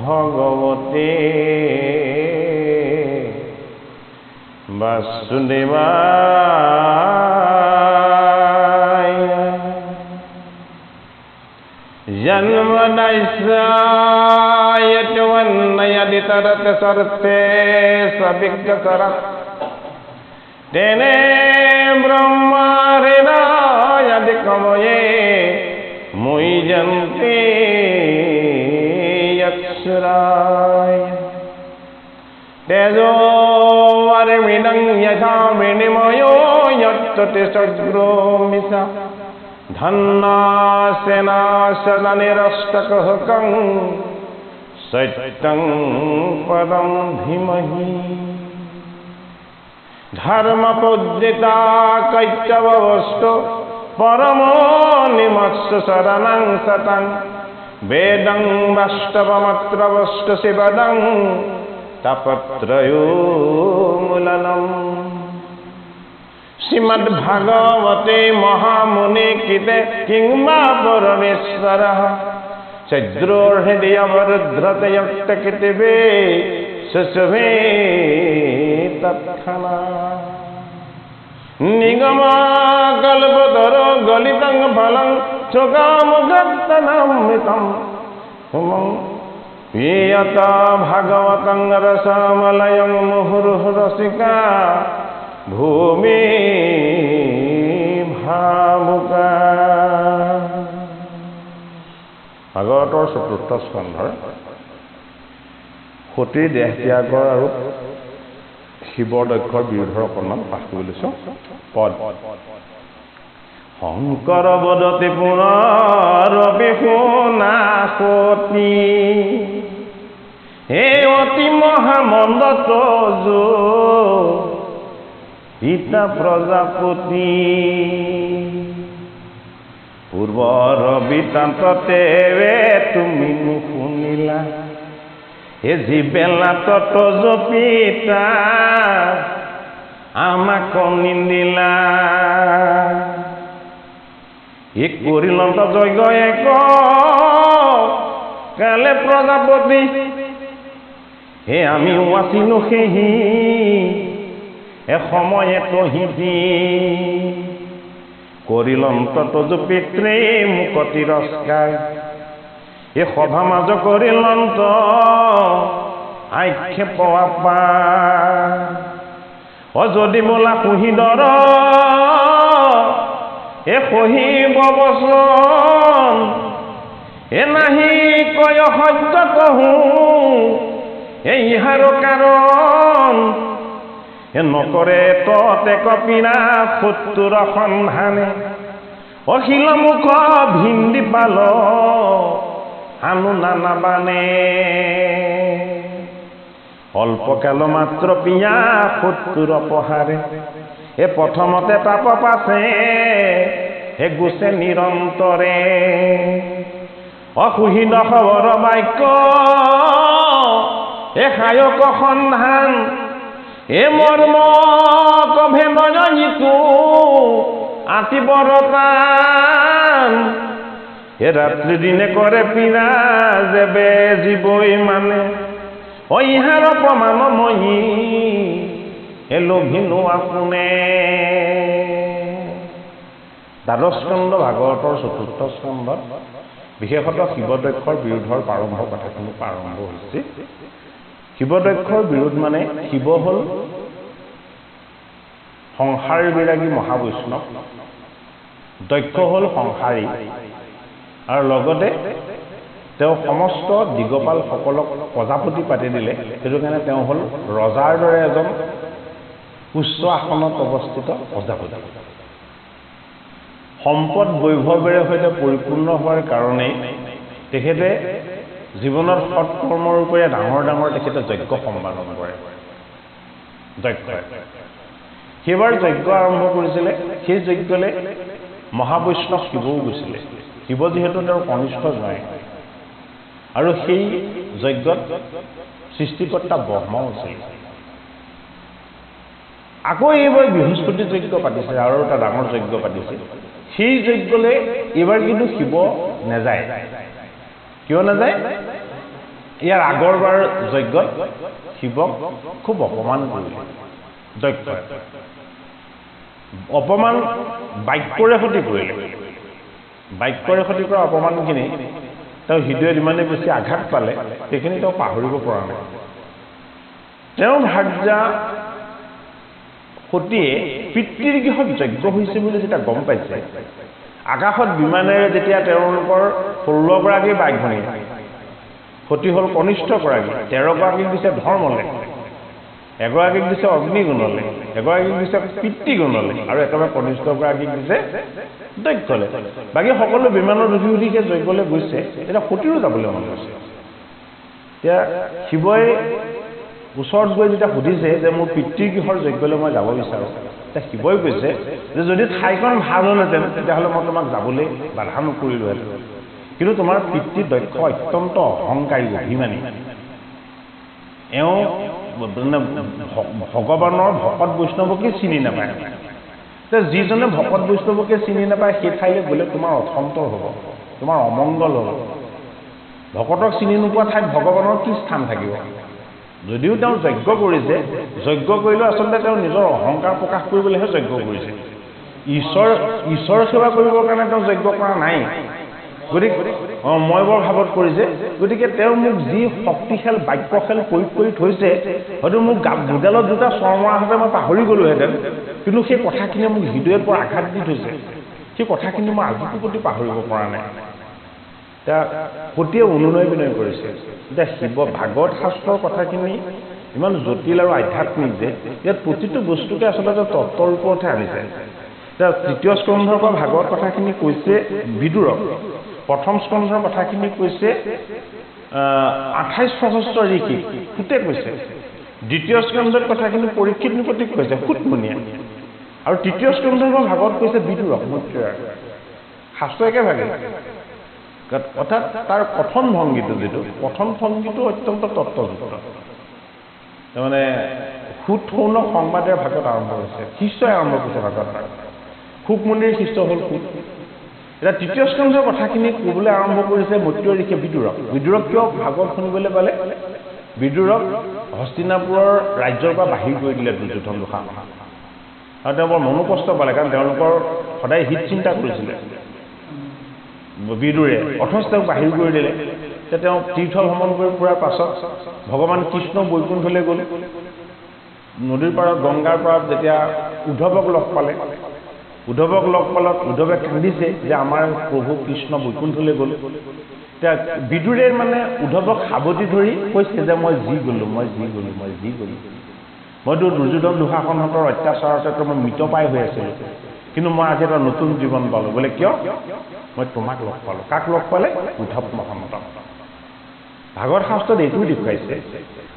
ভগৱতে বাসুদেবায় জন্মদাস্যায়ত্বন্নয়দিতরত সর্তে সবিজ্ঞসরৎ তেনে ব্রহ্মাহৃদয়দি কময়ে মুহ্যন্তে অক্ষরায় তেজোর্মিদং যথা বিনিময়ো যত্ততে সগ্রো মিশা ধন্নাসেনাশলনিরষ্টকহকং সত্যং পদং ধীমহি ধর্মপূজিতা কৈতবস্তু পরমো নিমৎস শরণং সতং বেদং বাস্তবমত্র বস্তু শিবদং তপত্রয়োমূলনম শ্রীমদ্ভাগবতে মহামুনি কৃতে কিংবা পরমেশ্বরঃ চৈদ্রোর্হৃদয়বরুদ্ধতে যক্তকৃতিবে সুশুভে তৎক্ষণা নিগমাকল্পতরো গলিতং ফলং সুকামুখস্তনামৃতম হুমং পিয়ত ভাগবতং রসমলয়ং মুহুর্মুহু রসিকা ভূমি ভাবুকা। ভাগৱতৰ চতুৰ্থ স্কন্ধৰ সতীৰ দেহ ত্যাগৰ আৰু শিৱৰ দক্ষৰ বিৰোধৰ অকণমান পাঠ কৰি লৈছো। পদ শংকৰ বদতি পুনৰপি শুনা সতী হে অতি মহামন্দ তজো পিতা প্ৰজাপতি পূৰ্বৰ বৃত্তান্ততে তুমি নুশুনিলা হে যিবেলা তজ পিতা আমাক নিন্দিলা ই কৰিলন্ত যজ্ঞ এক কালে প্ৰজাপতি হে আমিও আছিলো সেহি এসময়ে তহিতি কৰিলন্ত তজ পিতৃ মোক তিৰস্কাৰ এই সভা মাজ কৰিলন্ত আক্ষেপ আপা অযদি বোলা কুহিদৰ এ সহিব বচন এ নাহি কয় সত্য কহো এই ইহাৰ কাৰণ এ নকৰে ততে কপিনা শত্ৰুৰ সন্ধানে অখিল মুখ ভিন্দি পাল আনু নানাবানে অল্পকাল মাত্ৰ পিয়া শত্ৰুৰ পহাৰে এ প্ৰথমতে তাপ পাছে হে গুছে নিৰন্তৰে অসুহিদ খবৰ বাক্য এ সায়ক সন্ধান এ মৰ্ম কভেদজিতু আতি বৰতান এ ৰাত্ৰি দিনে কৰে পীড়া যেবে জীৱই মানে অইহাৰ প্ৰমাণ মহি এ লোভিনো আপোনে। দ্বাদশ স্কন্ধ ভাগৱতৰ চতুৰ্থ স্কন্ধত বিশেষতঃ শিৱদক্ষৰ বিৰোধৰ প্ৰাৰম্ভ কথাখিনি আৰম্ভ হৈছে। শিৱদক্ষৰ বিৰোধ মানে শিৱ হ'ল সংসাৰী বিৰাগী মহাবৈষ্ণৱ, দক্ষ হ'ল সংসাৰী আৰু লগতে তেওঁ সমস্ত দিগপালসকলক প্ৰজাপতি পাতি দিলে। সেইটো কাৰণে তেওঁ হ'ল ৰজাৰ দৰে এজন উচ্চ আসনত অৱস্থিত প্ৰজাপতি। সম্পদ বৈভৱেৰে সৈতে পৰিপূৰ্ণ হোৱাৰ কাৰণেই তেখেতে জীৱনত সৎকৰ্মৰ ৰূপেৰে ডাঙৰ ডাঙৰ তেখেতে যজ্ঞ সম্পাদন কৰে। যজ্ঞ সেইবাৰ যজ্ঞ আৰম্ভ কৰিছিলে। সেই যজ্ঞলৈ মহাবৈষ্ণৱ শিৱও গৈছিলে। শিৱ যিহেতু তেওঁৰ কনিষ্ঠ জয় আৰু সেই যজ্ঞত সৃষ্টিকৰ্তা ব্ৰহ্মাও আছিল। আকৌ এইবাৰ বৃহস্পতি যজ্ঞ পাতিছে আৰু এটা ডাঙৰ যজ্ঞ পাতিছে। সেই যজ্ঞলৈ এইবাৰ কিন্তু শিৱ নাযায় কিয় নাযায় ইয়াৰ আগৰবাৰ যজ্ঞত শিৱক খুব অপমান কৰিলে দক্ষ অপমান বাক্যৰে সতি কৰিলে বাক্যৰে সতি কৰা অপমানখিনি তেওঁ হৃদয়ত ইমানেই বেছি আঘাত পালে সেইখিনি তেওঁ পাহৰিব পৰা নাই তেওঁ ভাৰ্যা সতীয়ে পিতৃৰ গৃহত যজ্ঞ হৈছে বুলি যেতিয়া গম পাইছে আকাশত বিমানেৰে যেতিয়া তেওঁলোকৰ 16 গৰাকী বাইক ভনী সতী হ'ল কনিষ্ঠ গৰাকী 13 গৰাকীক দিছে ধৰ্মলে এগৰাকীক দিছে অগ্নিগুণলে এগৰাকীক দিছে পিতৃগুণলে আৰু একেবাৰে কনিষ্ঠ গৰাকীক দিছে দক্ষলে বাকী সকলো বিমানৰ উঠি উঠিকে যজ্ঞলৈ গৈছে এতিয়া সতীৰো যাবলৈ মন গৈছে এতিয়া শিৱই ওচৰত গৈ যেতিয়া সুধিছে যে মোৰ পিতৃৰ গৃহৰ যজ্ঞলৈ মই যাব বিচাৰোঁ তেতিয়া শিৱই কৈছে যে যদি ঠাইখন ভাল হ'লহেঁতেন তেতিয়াহ'লে মই তোমাক যাবলৈ বাধা নকৰিলোহেঁতেন কিন্তু তোমাৰ পিতৃ দক্ষ অত্যন্ত অহংকাৰী অভিমানী এওঁ ভগৱানৰ ভকত বৈষ্ণৱকে চিনি নাপায় যিজনে ভকত বৈষ্ণৱকে চিনি নাপায় সেই ঠাইলৈ গ'লে তোমাৰ অথন্তৰ হ'ব তোমাৰ অমংগল হ'ব ভকতক চিনি নোপোৱা ঠাইত ভগৱানৰ কি স্থান থাকিব যদিও তেওঁ যজ্ঞ কৰিছে যজ্ঞ কৰিলেও আচলতে তেওঁ নিজৰ অহংকাৰ প্ৰকাশ কৰিবলৈহে যজ্ঞ কৰিছে ঈশ্বৰ সেৱা কৰিবৰ কাৰণে তেওঁ যজ্ঞ কৰা নাই গতিকে মই বৰ ভাৱত কৰিছে গতিকে তেওঁ মোক যি শক্তিশাল বাক্যশাল প্ৰয়োগ কৰি থৈছে হয়তো মোক দুডালত দুটা চৰমৰাহঁতে মই পাহৰি গ'লোহেঁতেন কিন্তু সেই কথাখিনিয়ে মোক হৃদয়ৰ পৰা আঘাত দি থৈছে সেই কথাখিনি মই আজিৰ প্ৰতি পাহৰিব পৰা নাই এতিয়া সতীয়ে অনুনয় বিনয় কৰিছে এতিয়া শিৱ ভাগৱত শাস্ত্ৰৰ কথাখিনি ইমান জটিল আৰু আধ্যাত্মিক যে ইয়াত প্ৰতিটো বস্তুকে আচলতে তত্ত্বৰ ওপৰতহে আনিছে এতিয়া তৃতীয় স্কন্ধৰ পৰা ভাগৱত কথাখিনি কৈছে বিদুৰক প্ৰথম স্কন্ধৰ কথাখিনি কৈছে 28 সহস্ৰ ঋষি সুতে কৈছে দ্বিতীয় স্কন্ধৰ কথাখিনি পৰীক্ষিত নিপতিক কৈছে সুতমুনিয়ে আৰু তৃতীয় স্কন্ধৰ পৰা ভাগৱত কৈছে বিদুৰক মৈত্ৰেয়ক শাস্ত্ৰ একেভাগে অৰ্থাৎ তাৰ কথন ভংগীটো যিটো কথন ভংগীটো অত্যন্ত তত্ত্বযুক্ত তাৰমানে সুতৌন সংবাদৰ ভাগত আৰম্ভ হৈছে শিষ্যই আৰম্ভ কৰিছে ভাগত সুকমুনিৰ শিষ্য হ'ল সুত এতিয়া তৃতীয় স্কন্ধৰ কথাখিনি ক'বলৈ আৰম্ভ কৰিছে মৈত্ৰেয় ঋষিয়ে বিদুৰক কিয় ভাগৱত শুনিবলৈ পালে বিদুৰক হস্তিনাপুৰৰ ৰাজ্যৰ পৰা বাহিৰ কৰি দিলে দুৰ্যোধন দুঃশাসনে আৰু তেওঁ বৰ মনোকষ্ট পালে কাৰণ তেওঁলোকৰ সদায় হিত চিন্তা কৰিছিলে বিদুৰে অথচ তেওঁক বাহিৰ কৰি দিলে তেতিয়া তেওঁ তীৰ্থ ভ্ৰমণ কৰি ফুৰাৰ পাছত ভগৱান কৃষ্ণ বৈকুণ্ঠলৈ গ'ল নদীৰ পাৰত গংগাৰ পাৰত যেতিয়া উদ্ধৱক লগ পালে উদ্ধৱে কান্দিছে যে আমাৰ প্ৰভু কৃষ্ণ বৈকুণ্ঠলৈ গ'ল এতিয়া বিদুৰে মানে উদ্ধৱক সাৱটি ধৰি কৈছে যে মই যি গ'লো মইতো দুৰ্যোধন দুঃশাসনহঁতৰ অত্যাচাৰতে মই মৃতপ্ৰায় হৈ আছিলোঁ কিন্তু মই আজি এটা নতুন জীৱন পালোঁ বোলে কিয় মই তোমাক লগ পালোঁ কাক লগ পালে উদ্ধৱ মহন্ত ভাগৱত শাস্ত্ৰত এইটোও দেখুৱাইছে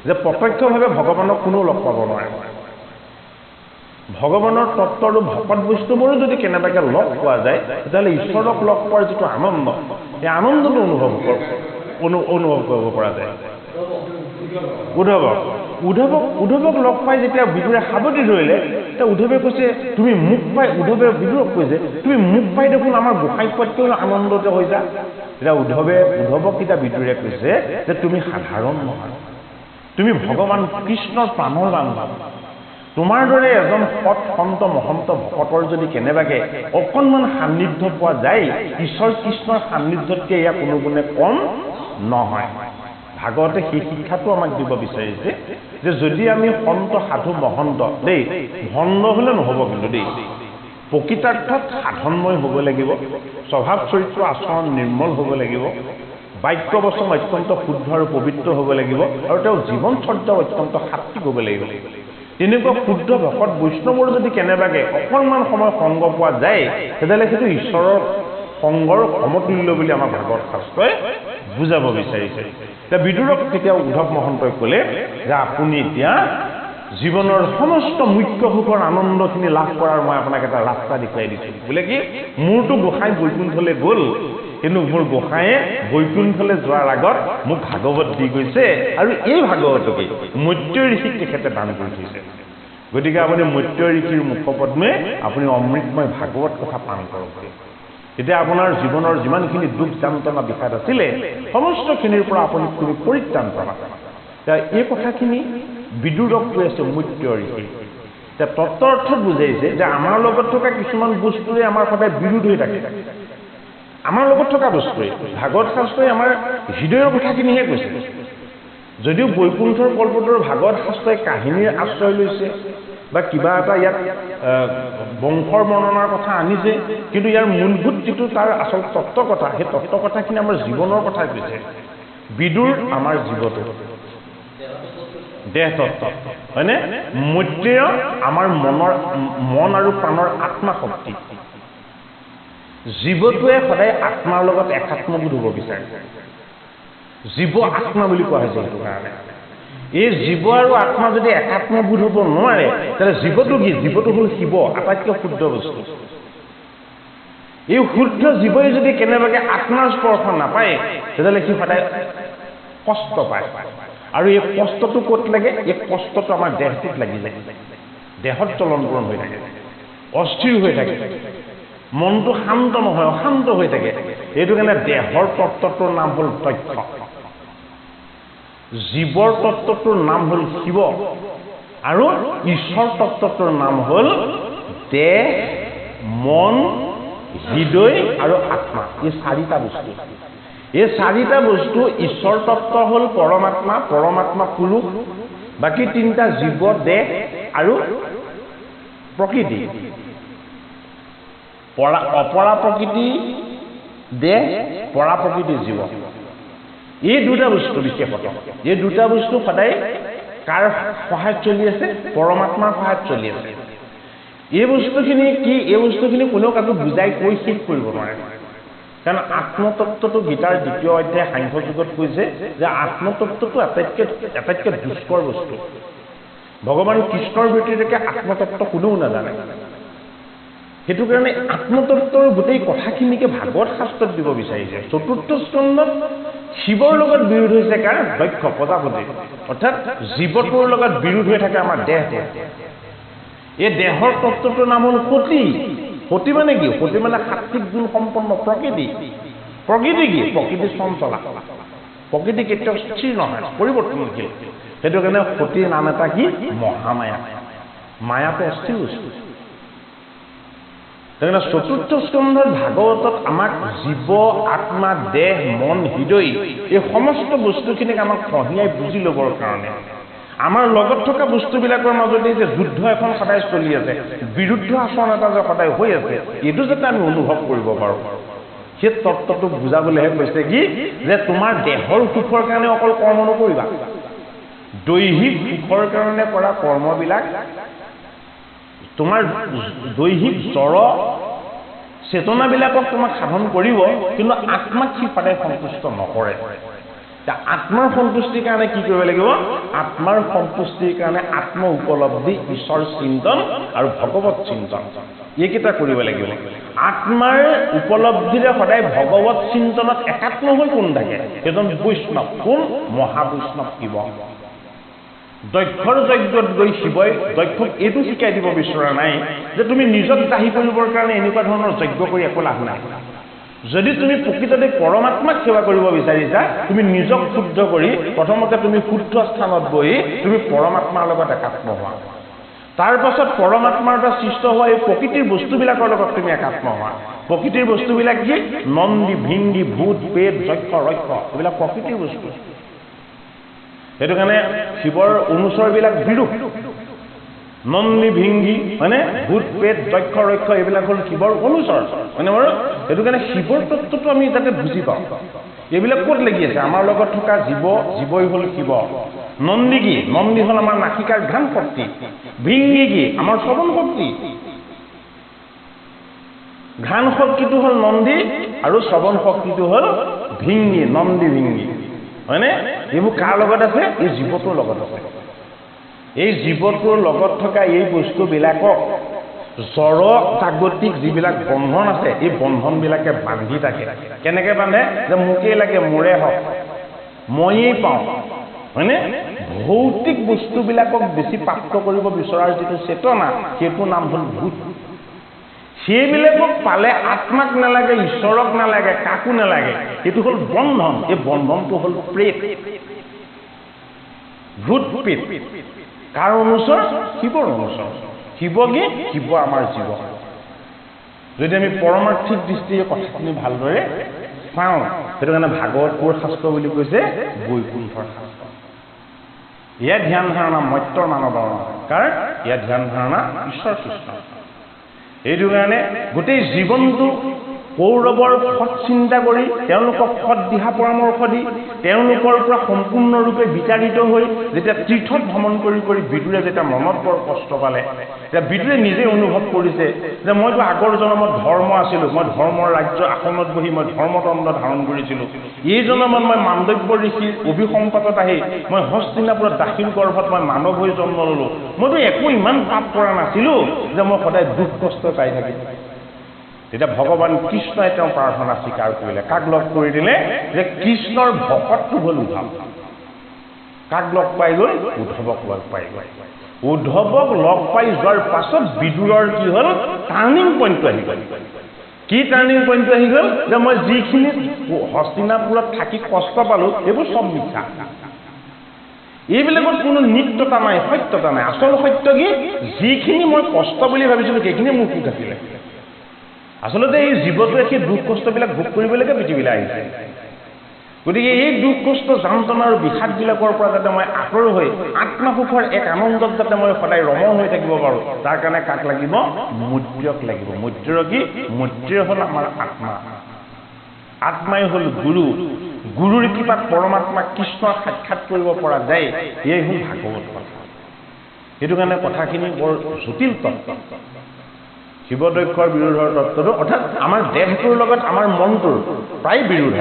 যে প্ৰত্যক্ষভাৱে ভগৱানক কোনো লগ পাব নোৱাৰে ভগৱানৰ তত্ত্বটো ভকত বৈষ্ণৱৰো যদি কেনেবাকৈ লগ পোৱা যায় তেতিয়াহ'লে ঈশ্বৰক লগ পোৱাৰ যিটো আনন্দ সেই আনন্দটো অনুভৱ কৰিব পৰা যায় উদ্ধৱক লগ পাই যেতিয়া বিদুৰে সাৱটি ধৰিলে তেতিয়া উদ্ধৱে কৈছে তুমি মোক পাই উদ্ধৱে বিদুৰক কৈছে তুমি মোক পাই দেখোন আমাৰ গোসাঁই পোৱাতকৈও আনন্দিত হৈছা তেতিয়া উদ্ধৱক তেতিয়া বিদুৰে কৈছে যে তুমি সাধাৰণ নহয় তুমি ভগৱান কৃষ্ণৰ প্ৰাণৰ বান্ধা তোমাৰ দৰে এজন সৎ সন্ত মহন্ত ভকতৰ যদি কেনেবাকৈ অকণমান সান্নিধ্য পোৱা যায় ঈশ্বৰ কৃষ্ণৰ সান্নিধ্যতকৈ এয়া কোনো গুণে কম নহয় ভাগৱতে সেই শিক্ষাটো আমাক দিব বিচাৰিছে যে যদি আমি সন্ত সাধু মহন্ত দেই ভণ্ড হ'লে নহ'ব কিন্তু দেই প্ৰকৃতাৰ্থত সাধনময় হ'ব লাগিব স্বভাৱ চৰিত্ৰ আচৰণ নিৰ্মল হ'ব লাগিব বাক্য বচন অত্যন্ত শুদ্ধ আৰু পবিত্ৰ হ'ব লাগিব আৰু তেওঁৰ জীৱনচৰ্যা অত্যন্ত সাত্বিক হ'ব লাগিব তেনেকুৱা শুদ্ধ ভকত বৈষ্ণৱৰ যদি কেনেবাকৈ অকণমান সময় সংগ পোৱা যায় তেতিয়াহ'লে সেইটো ঈশ্বৰৰ সংগৰ সমতুল্য বুলি আমাৰ ভাগৱত শাস্ত্ৰই বুজাব বিচাৰিছে এতিয়া বিদুৰক তেতিয়া উদ্ধৱ মহন্তই ক'লে যে আপুনি এতিয়া জীৱনৰ সমস্ত মুখ্য সুখৰ আনন্দখিনি লাভ কৰাৰ মই আপোনাক এটা ৰাস্তা দেখুৱাই দিছোঁ বোলে কি মোৰতো গোসাঁই বৈকুণ্ঠলৈ গ'ল কিন্তু মোৰ গোসাঁয়ে বৈকুণ্ঠলৈ যোৱাৰ আগত মোক ভাগৱত দি গৈছে আৰু এই ভাগৱতকেই মৈত্ৰেয় ঋষিক তেখেতে দান কৰি থৈছে গতিকে আপুনি মৈত্ৰেয় ঋষিৰ মুখপদ্মে আপুনি অমৃতময় ভাগৱত কথা পান কৰক তেতিয়া আপোনাৰ জীৱনৰ যিমানখিনি দুখ যান্ত্ৰণা বিষাদ আছিলে সমস্তখিনিৰ পৰা আপুনি পৰিত্ৰাণ পাবা এই কথাখিনি বিদুৰক কৈ আছে মৈত্ৰেয় ঋষি তত্ত্ব অৰ্থত বুজাইছে যে আমাৰ লগত থকা কিছুমান বস্তুৰে আমাৰ সদায় বিৰোধ হৈ থাকে আমাৰ লগত থকা বস্তুৱে ভাগৱত শাস্ত্ৰই আমাৰ হৃদয়ৰ কথাখিনিহে কৈছে যদিও বৈকুণ্ঠৰ কল্পটোৰ ভাগৱত শাস্ত্ৰই কাহিনীৰ আশ্ৰয় লৈছে বা কিবা এটা ইয়াত বংশৰ বৰ্ণনাৰ কথা আনিছে কিন্তু ইয়াৰ মূলভূত যিটো তাৰ আচল তত্ত্ব কথা সেই তত্ত্ব কথাখিনি আমাৰ জীৱনৰ কথা কৈছে বিদুৰ আমাৰ জীৱটো দেহ তত্ত্ব হয়নে মৈত্ৰেয় আমাৰ মন আৰু প্ৰাণৰ আত্মা শক্তি জীৱটোৱে সদায় আত্মাৰ লগত একাত্মবোধ হ'ব বিচাৰে জীৱ আত্মা বুলি কোৱা হৈছে সেইটো কাৰণে এই জীৱ আৰু আত্মা যদি একাত্মবোধ হ'ব নোৱাৰে তেতিয়াহ'লে জীৱটো কি জীৱটো হ'ল শিৱ আটাইতকৈ শুদ্ধ বস্তু এই শুদ্ধ জীৱই যদি কেনেবাকৈ আত্মাৰ স্পৰ্শ নাপায় তেতিয়াহ'লে সি সদায় কষ্ট পায় আৰু এই কষ্টটো ক'ত লাগে এই কষ্টটো আমাৰ দেহটোত লাগি যায় দেহত চলন পূৰণ হৈ থাকে অস্থিৰ হৈ থাকে মনটো শান্ত নহয় অশান্ত হৈ থাকে এইটো কাৰণে দেহৰ তত্ত্বটোৰ নাম হ'ল দক্ষ জীৱৰ তত্ত্বটোৰ নাম হ'ল শিৱ আৰু ঈশ্বৰ তত্ত্বটোৰ নাম হ'ল দেহ মন হৃদয় আৰু আত্মা এই চাৰিটা বস্তু এই চাৰিটা বস্তু ঈশ্বৰ তত্ত্ব হ'ল পৰমাত্মা পুৰুষ বাকী তিনিটা জীৱ দেহ আৰু প্ৰকৃতি অপৰা প্ৰকৃতি দেহ পৰা প্ৰকৃতি জীৱ এই দুটা বস্তু বিশেষত এই দুটা বস্তু সদায় কাৰ সহায়ত চলি আছে পৰমাত্মাৰ সহায়ত চলি আছে এই বস্তুখিনি কি এই বস্তুখিনি কোনেও কাকো বুজাই কৈ শেষ কৰিব নোৱাৰে কাৰণ আত্মতত্ত্বটো গীতাৰ দ্বিতীয় অধ্যায় সাংখ্য যুগত কৈছে যে আত্মতত্ত্বটো আটাইতকৈ দুষ্কৰ বস্তু ভগৱান কৃষ্ণৰ ব্যতিৰেকে আত্মতত্ত্ব কোনেও নাজানে সেইটো কাৰণে আত্মতত্ত্বৰ গোটেই কথাখিনিকে ভাগৱত শাস্ত্ৰত দিব বিচাৰিছে চতুৰ্থ স্কন্ধত শিৱৰ লগত বিৰোধ হৈছে কাৰ দক্ষ প্ৰজাপতি অৰ্থাৎ জীৱটোৰ লগত বিৰোধ হৈ থাকে আমাৰ দেহটো এই দেহৰ তত্ত্বটোৰ নাম হ'ল সতী সতী মানে কি সতী মানে সাত্বিক গুণ সম্পন্ন প্ৰকৃতি কি প্ৰকৃতি চঞ্চলা প্ৰকৃতি কেতিয়াও স্থিৰ নহয় পৰিৱৰ্তনশীল সেইটো কাৰণে সতীৰ নাম এটা কি মহামায়া মায়াটো অস্থিৰ বস্তু তাৰমানে চতুৰ্থ স্কন্ধৰ ভাগৱতত আমাক জীৱ আত্মা দেহ মন হৃদয় এই সমস্ত বস্তুখিনিক আমাক কঢ়িয়াই বুজি ল'বৰ কাৰণে আমাৰ লগত থকা বস্তুবিলাকৰ মাজতে যে যুদ্ধ এখন সদায় চলি আছে বিৰুদ্ধ আচৰণ এটা যে সদায় হৈ আছে এইটো যাতে আমি অনুভৱ কৰিব পাৰোঁ সেই তত্ত্বটোক বুজাবলৈহে কৈছে কি যে তোমাৰ দেহৰ সুখৰ কাৰণে অকল কৰ্ম নকৰিবা দৈহিক সুখৰ কাৰণে কৰা কৰ্মবিলাক তোমাৰ দৈহিক জড় চেতনাবিলাকক তোমাক সাধন কৰিব কিন্তু আত্মাক সি সদায় সন্তুষ্ট নকৰে আত্মাৰ সন্তুষ্টিৰ কাৰণে কি কৰিব লাগিব আত্মাৰ সন্তুষ্টিৰ কাৰণে আত্ম উপলব্ধি ঈশ্বৰ চিন্তন আৰু ভগৱত চিন্তন এইকেইটা কৰিব লাগিব আত্মাৰ উপলব্ধিৰে সদায় ভগৱত চিন্তনত একাত্ম হৈ কোন থাকে এজন বৈষ্ণৱ কোন মহাবৈষ্ণৱ শিৱ দক্ষৰ যজ্ঞত গৈ শিৱই দক্ষক এইটো শিকাই দিব বিচৰা নাই যে তুমি নিজক দাহী কৰিবৰ কাৰণে এনেকুৱা ধৰণৰ যজ্ঞ কৰি একো লাভ নাই যদি তুমি প্ৰকৃততে পৰমাত্মাক সেৱা কৰিব বিচাৰিছা তুমি নিজক শুদ্ধ কৰি প্ৰথমতে তুমি শুদ্ধ স্থানত বহি তুমি পৰমাত্মাৰ লগত একাত্ম হোৱা তাৰ পাছত পৰমাত্মাৰ পৰা সৃষ্ট হোৱা এই প্ৰকৃতিৰ বস্তুবিলাকৰ লগত তুমি একাত্ম হোৱা প্ৰকৃতিৰ বস্তুবিলাক কি নন্দী ভিংগী ভূত পেট যক্ষ ৰক্ষ এইবিলাক প্ৰকৃতিৰ বস্তু সেইটো কাৰণে শিৱৰ অনুচৰবিলাক বিৰূপ নন্দী ভিংগী হয়নে ভূত পেট যক্ষ ৰক্ষ এইবিলাক হ'ল শিৱৰ অনুচৰ হয়নে বাৰু সেইটো কাৰণে শিৱৰ তত্ত্বটো আমি যাতে বুজি পাওঁ এইবিলাক ক'ত লাগি আছে আমাৰ লগত থকা জীৱই হ'ল শিৱ নন্দী কি নন্দী হ'ল আমাৰ নাসিকাৰ ঘ্ৰাণ শক্তি ভিংগী কি আমাৰ শ্ৰৱণ শক্তি ঘ্ৰাণ শক্তিটো হ'ল নন্দী আৰু শ্ৰৱণ শক্তিটো হ'ল ভিংগী নন্দী ভিংগী হয়নে এইবোৰ কাৰ লগত আছে এই জীৱটোৰ লগত আছে এই জীৱটোৰ লগত থকা এই বস্তুবিলাকক জড় জাগতিক যিবিলাক বন্ধন আছে এই বন্ধনবিলাকে বান্ধি থাকে কেনেকৈ বান্ধে যে মোকেই লাগে মোৰে হওক ময়েই পাওঁ হয়নে ভৌতিক বস্তুবিলাকক বেছি প্ৰাপ্ত কৰিব বিচৰাৰ যিটো চেতনা সেইটো নাম হ'ল ভূত সেইবিলাকক পালে আত্মাক নালাগে, ঈশ্বৰক নালাগে, কাকো নালাগে। এইটো হ'ল বন্ধন। এই বন্ধনটো হ'ল প্ৰেত, ভূত প্ৰেত। কাৰ অনুচৰ? শিৱৰ অনুচৰ। শিৱ কি? শিৱ আমাৰ জীৱ। যদি আমি পৰমাৰ্থিক দৃষ্টিৰে কথাখিনি ভালদৰে চাওঁ, সেইটো কাৰণে ভাগৱতৰ শাস্ত্ৰ বুলি কৈছে বৈকুণ্ঠৰ শাস্ত্ৰ। ইয়াৰ ধ্যান ধাৰণা মৰ্ত্যৰ মানৱৰ নহয়। কাৰ? ইয়াৰ ধ্যান ধাৰণা ঈশ্বৰ কৃষ্ণ। এইটো কাৰণে গোটেই জীৱনটো কৌৰৱৰ সৎ চিন্তা কৰি, তেওঁলোকক সৎ দিহা পৰামৰ্শ দি, তেওঁলোকৰ পৰা সম্পূৰ্ণৰূপে বিতাড়িত হৈ যেতিয়া তীৰ্থত ভ্ৰমণ কৰি কৰি বিদুৰে যেতিয়া মনত বৰ কষ্ট পালে, তেতিয়া বিদুৰে নিজে অনুভৱ কৰিছে যে মইতো আগৰ জন্মত ধৰ্ম আছিলোঁ, মই ধৰ্মৰ ৰাজ্য আসনত বহি মই ধৰ্মদণ্ড ধাৰণ কৰিছিলোঁ। এই জন্মত মই মাণ্ডব্য ঋষিৰ অভিসম্পাতত আহি মই হস্তিনাপুৰত দাসীৰ গৰ্ভত মই মানৱ হৈ জন্ম ল'লোঁ। মইতো একো ইমান পাপ কৰা নাছিলোঁ যে মই সদায় দুখ কষ্ট পাই থাকিম। তেতিয়া ভগৱান কৃষ্ণই তেওঁ প্ৰাৰ্থনা স্বীকাৰ কৰিলে। কাক লগ কৰি দিলে? যে কৃষ্ণৰ ভকতটো হ'ল উদ্ধৱ। কাক লগ পাই গ'ল? উদ্ধৱক লগ পাই গ'ল। উদ্ধৱক লগ পাই যোৱাৰ পাছত বিদুৰৰ কি হ'ল? টাৰ্ণিং পইণ্টটো আহি গ'ল। কি টাৰ্ণিং পইণ্টটো আহি গ'ল? যে মই যিখিনি হস্তিনাপুৰত থাকি কষ্ট পালোঁ, এইবোৰ চব মিছা। এইবিলাকত কোনো নিত্যতা নাই, সত্যতা নাই। আচল সত্য কি? যিখিনি মই কষ্ট বুলি ভাবিছিলোঁ সেইখিনি মোৰ সুখ আছিলে। আচলতে এই জীৱটোৱে সেই দুখ কষ্টবিলাক ভোগ কৰিবলৈকে পৃথিৱীলৈ আহিছে। গতিকে এই দুখ কষ্ট যন্ত্ৰণা আৰু বিষাদবিলাকৰ পৰা যাতে মই আঁতৰ হৈ আত্মসুখৰ এক আনন্দত যাতে মই সদায় ৰমণ হৈ থাকিব পাৰোঁ, তাৰ কাৰণে কাক লাগিব? মৈত্ৰেয়ক লাগিব। মৈত্ৰেয় কি? মৈত্ৰেয় হ'ল আমাৰ আত্মা। আত্মাই হ'ল গুৰু। গুৰুৰ কৃপাত পৰমাত্মা কৃষ্ণক সাক্ষাৎ কৰিব পৰা যায়। এয়াই হ'ল ভাগৱত কথা। সেইটো কাৰণে কথাখিনি বৰ জটিল তত্ত্ব। শিৱদক্ষৰ বিৰোধৰ তত্ত্বটো, অৰ্থাৎ আমাৰ দেহটোৰ লগত আমাৰ মনটোৰ প্ৰায় বিৰোধ।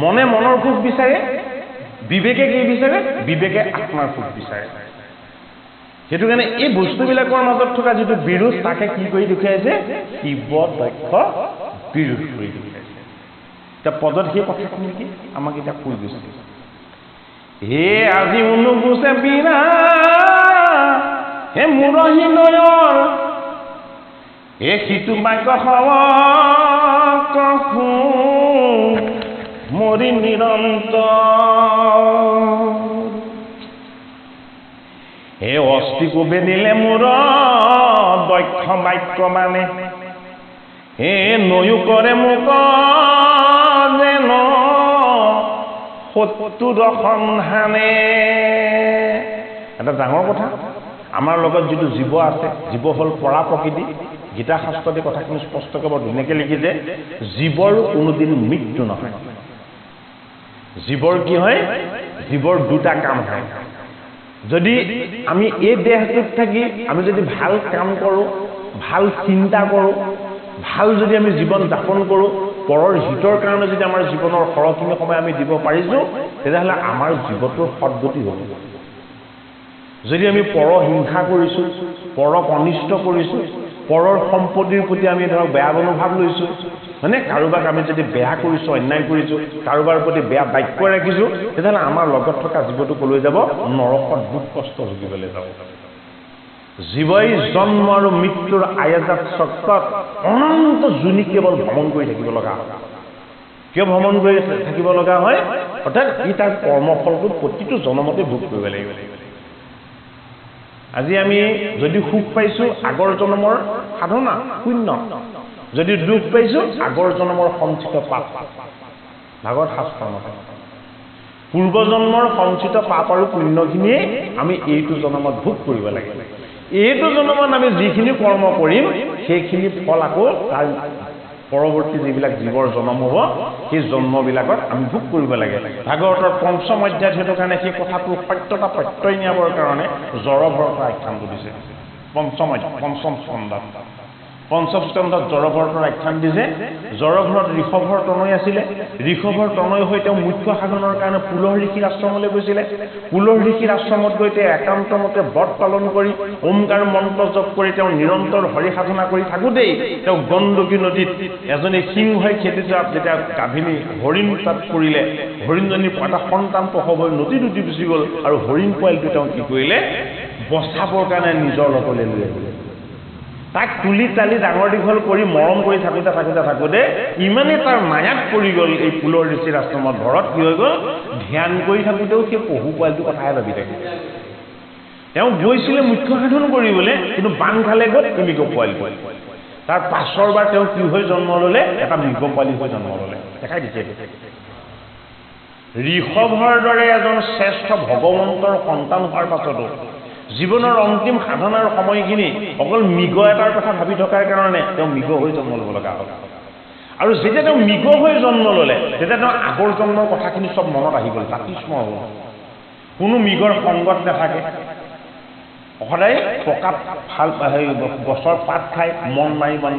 মনে মনৰ সুখ বিচাৰে, বিবেকে কি বিচাৰে? বিবেকে আত্মাৰ সুখ বিচাৰে। সেইটো কাৰণে এই বস্তুবিলাকৰ মাজত থকা যিটো বিৰোধ, তাকে কি কৰি দেখুৱাইছে? শিৱদক্ষ বিৰোধ কৰি দেখুৱাইছে। এতিয়া পদত সেই কথাখিনি কি আমাক এতিয়া কৈ গৈছে। হে আজি অনুগুছে বিনা হে মুৰহী নয়ৰ, এ সিটো বাক্য মৰি নিৰন্তৰ, হে অস্থি কোবে দিলে মূৰ দক্ষ বাক্য মানে, হে নয়ো কৰে মোক যেন শত্ৰুৰ সন্ধানে। এটা ডাঙৰ কথা। আমাৰ লগত যিটো জীৱ আছে, জীৱ হ'ল পৰা প্ৰকৃতি। গীতা শাস্ত্ৰতে কথাখিনি স্পষ্টকৈ বৰ ধুনীয়াকৈ লিখিছে, জীৱৰ কোনোদিন মৃত্যু নহয়। জীৱৰ কি হয়? জীৱৰ দুটা কাম হয়। যদি আমি এই দেহটোত থাকি আমি যদি ভাল কাম কৰোঁ, ভাল চিন্তা কৰোঁ, ভাল যদি আমি জীৱন যাপন কৰোঁ, পৰৰ হিতৰ কাৰণে যদি আমাৰ জীৱনৰ সৰহখিনি সময় আমি দিব পাৰিছোঁ, তেতিয়াহ'লে আমাৰ জীৱটোৰ সদ্গতি হ'ব। যদি আমি পৰ হিংসা কৰিছোঁ, পৰক অনিষ্ট কৰিছোঁ, পৰৰ সম্পত্তিৰ প্ৰতি আমি ধৰক বেয়া মনোভাৱ লৈছোঁ, মানে কাৰোবাক আমি যদি বেয়া কৰিছোঁ, অন্যায় কৰিছোঁ, কাৰোবাৰ প্ৰতি বেয়া বাক্য ৰাখিছোঁ, তেতিয়াহ'লে আমাৰ লগত থকা জীৱটো ক'লৈ যাব? নৰকত দুখ কষ্ট ভুগিবলৈ যাব। জীৱই জন্ম আৰু মৃত্যুৰ আয়াজাত চক্ৰত অনন্ত জুনি কেৱল ভ্ৰমণ কৰি থাকিব লগা হয়। কিয় ভ্ৰমণ কৰি থাকিব লগা হয়? অৰ্থাৎ ই তাৰ কৰ্মফলটো প্ৰতিটো জনমতে ভোগ কৰিব লাগিব। আজি আমি যদি সুখ পাইছোঁ, আগৰ জন্মৰ সাধনা শূন্য। যদি দুখ পাইছোঁ, আগৰ জন্মৰ সঞ্চিত পাপ। ভাগৱত শাস্ত্ৰ মতে পূৰ্বজন্মৰ সঞ্চিত পাপ আৰু পুণ্যখিনিয়ে আমি এইটো জন্মত ভোগ কৰিব লাগে। এইটো জন্মত আমি যিখিনি কৰ্ম কৰিম, সেইখিনি ফল আকৌ তাৰ পৰৱৰ্তী যিবিলাক জীৱৰ জন্ম হ'ব, সেই জন্মবিলাকত আমি ভোগ কৰিব লাগে। ভাগৱতৰ পঞ্চম অধ্যায়ত সেইটো কাৰণে সেই কথাটোৰ সত্যতা প্ৰত্যয় নিয়াবৰ কাৰণে জড়ভৰতৰ আখ্যানটো দিছে। পঞ্চম স্কন্ধত জড়ভৰতৰ আখ্যান দিছে। জড়ভৰত ঋষভৰ তনয় আছিলে। ঋষভৰ তনয় হৈ তেওঁ মুখ্য সাধনৰ কাৰণে পুলহ ঋষিৰ আশ্ৰমলৈ গৈছিলে। পুলহ ঋষিৰ আশ্ৰমত গৈ তেওঁ একান্তমতে ব্ৰত পালন কৰি ওমকাৰ মন্ত্ৰ জপ কৰি তেওঁ নিৰন্তৰ হৰি সাধনা কৰি থাকোঁতেই তেওঁ গণ্ডকী নদীত এজনী সিংহই খেদি যোৱাত যেতিয়া গাভিনী হৰিণ তাত পৰিলে, হৰিণজনীৰ এটা সন্তান প্ৰসৱ হৈ নদীত উটি গুচি গ'ল, আৰু হৰিণ পোৱালিটো তেওঁ কি কৰিলে? বচাবৰ কাৰণে নিজৰ লগলৈ লৈ আহিলে। তাক তুলি তালি ডাঙৰ দীঘল কৰি মৰম কৰি থাকোঁতে ইমানেই তাৰ মায়াত পৰি গ'ল এই ফুলৰ ঋষিৰ আশ্ৰমত ঘৰত কি হৈ গ'ল ধ্যান কৰি থাকোঁতেও সেই পহু পোৱালিটোৰ কথাহে ভাবি থাকে তেওঁ গৈছিলে মুখ্য সাধন কৰিবলৈ কিন্তু বান খালে গ'ল মৃগ পোৱালি তাৰ পাছৰবাৰ তেওঁ কি হৈ জন্ম ল'লে এটা মৃগ পোৱালি হৈ জন্ম ল'লে দেখাই দিছে ঋষভৰ দৰে এজন শ্ৰেষ্ঠ ভগৱন্তৰ সন্তান হোৱাৰ পাছতো জীৱনৰ অন্তিম সাধনাৰ সময়খিনি অকল মৃগ এটাৰ কথা ভাবি থকাৰ কাৰণে তেওঁ মৃগ হৈ জন্ম ল'ব লগা হ'ল আৰু যেতিয়া তেওঁ মৃগ হৈ জন্ম ল'লে তেতিয়া তেওঁ আগৰ জন্মৰ কথাখিনি চব মনত আহি গ'ল জাতিস্ম হ'ল কোনো মৃগৰ সংগত নাথাকে সদায় পকা ভাল গছৰ পাত খাই মন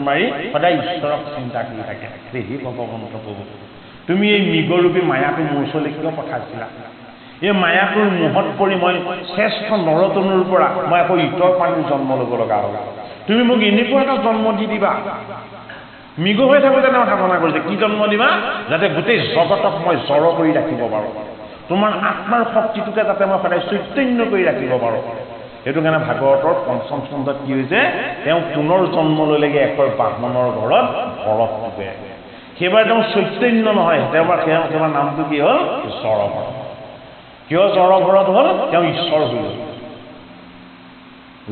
মাৰি সদায় ঈশ্বৰক চিন্তা কৰি থাকে হে ভগৱন্ত প্ৰভু তুমি এই মৃগৰূপী মায়াটো মোৰ ওচৰলৈ কিয় পঠাইছিলা এই মায়াটোৰ মোহত পৰি মই শ্ৰেষ্ঠ নৰতনুৰ পৰা মই আকৌ ইতৰ পানীৰ জন্ম ল'ব লগা হ'ল তুমি মোক এনেকুৱা এটা জন্ম দি দিবা মৃগ হৈ থাকোঁতে তেওঁ সাধনা কৰিছে কি জন্ম দিবা যাতে গোটেই জগতক মই জড় কৰি ৰাখিব পাৰোঁ তোমাৰ আত্মাৰ শক্তিটোকে যাতে মই সদায় চৈতন্য কৰি ৰাখিব পাৰোঁ সেইটো কাৰণে ভাগৱতৰ পঞ্চম স্কন্ধত কি হৈছে তেওঁ পুনৰ জন্ম লৈলেগৈ একৰ ব্ৰাহ্মণৰ ঘৰত ভৰত পূবে সেইবাৰ তেওঁ চৈতন্য নহয় তেওঁৰ নামটো কি হ'ল জড়ভৰত কিয় জড়ভৰত হ'ল তেওঁ ঈশ্বৰ হৈ গ'ল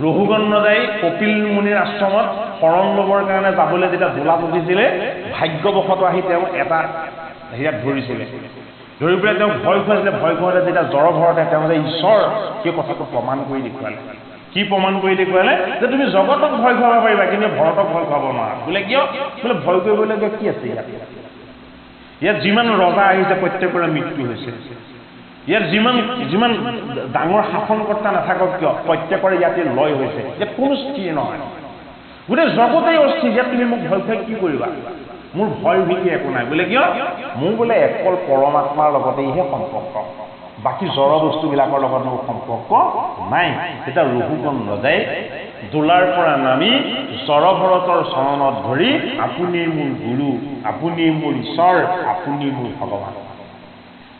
ৰঘুগণ ৰজাই কপিল মুনিৰ আশ্ৰমত শৰণ ল'বৰ কাৰণে যাবলৈ যেতিয়া দোলাত উঠিছিলে ভাগ্যবশতঃ আহি তেওঁ এটা হেৰিয়াত ধৰিছিলে ধৰি পেলাই তেওঁ ভয় খুৱাইছিলে ভয় খুৱাওঁতে যেতিয়া জড়ভৰতে তেওঁ যে ঈশ্বৰ সেই কথাটো প্ৰমাণ কৰি দেখুৱালে কি প্ৰমাণ কৰি দেখুৱালে যে তুমি জগতক ভয় খুৱাব পাৰিবা কিন্তু ভৰতক ভয় খুৱাব নোৱাৰা বোলে কিয় বোলে ভয় কৰিবলগীয়া কি আছে ইয়াত যিমান ৰজা আহিছে প্ৰত্যেকৰে মৃত্যু হৈছে ইয়াত যিমান ডাঙৰ শাসনকৰ্তা নাথাকক কিয় প্ৰত্যেকৰে ইয়াতে লয় হৈছে ইয়াত কোনো স্থিৰ নহয় গোটেই জগতেই অস্থিৰ ইয়াত তুমি মোক ভয় খুৱাই কি কৰিবা মোৰ ভয় ভীতি একো নাই বোলে কিয় মোৰ বোলে অকল পৰমাত্মাৰ লগতেইহে সম্পৰ্ক বাকী জড় বস্তুবিলাকৰ লগত মোৰ সম্পৰ্ক নাই তেতিয়া ৰঘুগণ ৰজাই দোলাৰ পৰা নামি জড়ভৰতৰ চৰণত ধৰি আপুনি মোৰ গুৰু আপুনি মোৰ ঈশ্বৰ আপুনি মোৰ ভগৱান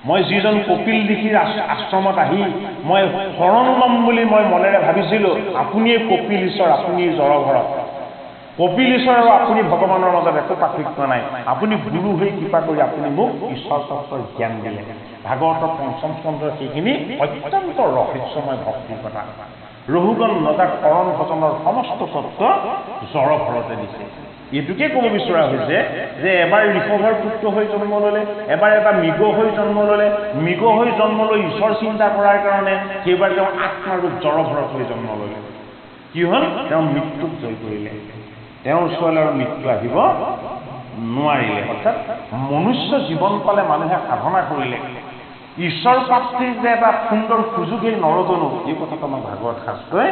মই যিজন কপিল ঋষিৰ আশ্ৰমত আহি মই শৰণ ল'ম বুলি মই মনেৰে ভাবিছিলোঁ আপুনিয়ে কপিল ঈশ্বৰ আপুনিয়ে জড়ভৰত কপিল ঈশ্বৰ আৰু আপুনি ভগৱানৰ মাজত একো পাৰ্থক্য নাই আপুনি গুৰু হৈ কৃপা কৰি আপুনি মোক ঈশ্বৰ তত্ত্বৰ জ্ঞান দিলে ভাগৱতৰ পঞ্চম স্কন্ধৰ সেইখিনি অত্যন্ত ৰহস্যময় ভক্তিৰ কথা ৰঘুগণ ৰজাক শৰণ ভজনৰ সমস্ত তত্ত্ব জড়ভৰতে দিছে এইটোকে ক'ব বিচৰা হৈছে যে এবাৰ ঋষভৰ পুত্ৰ হৈ জন্ম ল'লে এবাৰ এটা মৃগ হৈ জন্ম ল'লে মৃগ হৈ জন্ম লৈ ঈশ্বৰ চিন্তা কৰাৰ কাৰণে সেইবাৰ তেওঁ আত্মাৰূপ জড়ভৰত হৈ জন্ম ল'লে কি হ'ল তেওঁ মৃত্যুক জয় কৰিলে তেওঁৰ ওচৰলৈ আৰু মৃত্যু আহিব নোৱাৰিলে অৰ্থাৎ মনুষ্য জীৱন পালে মানুহে সাধনা কৰিলে ঈশ্বৰ প্ৰাপ্তিৰ যে এটা সুন্দৰ সুযোগ এই নৰতনু এই কথাটো আমাৰ ভাগৱত শাস্ত্ৰই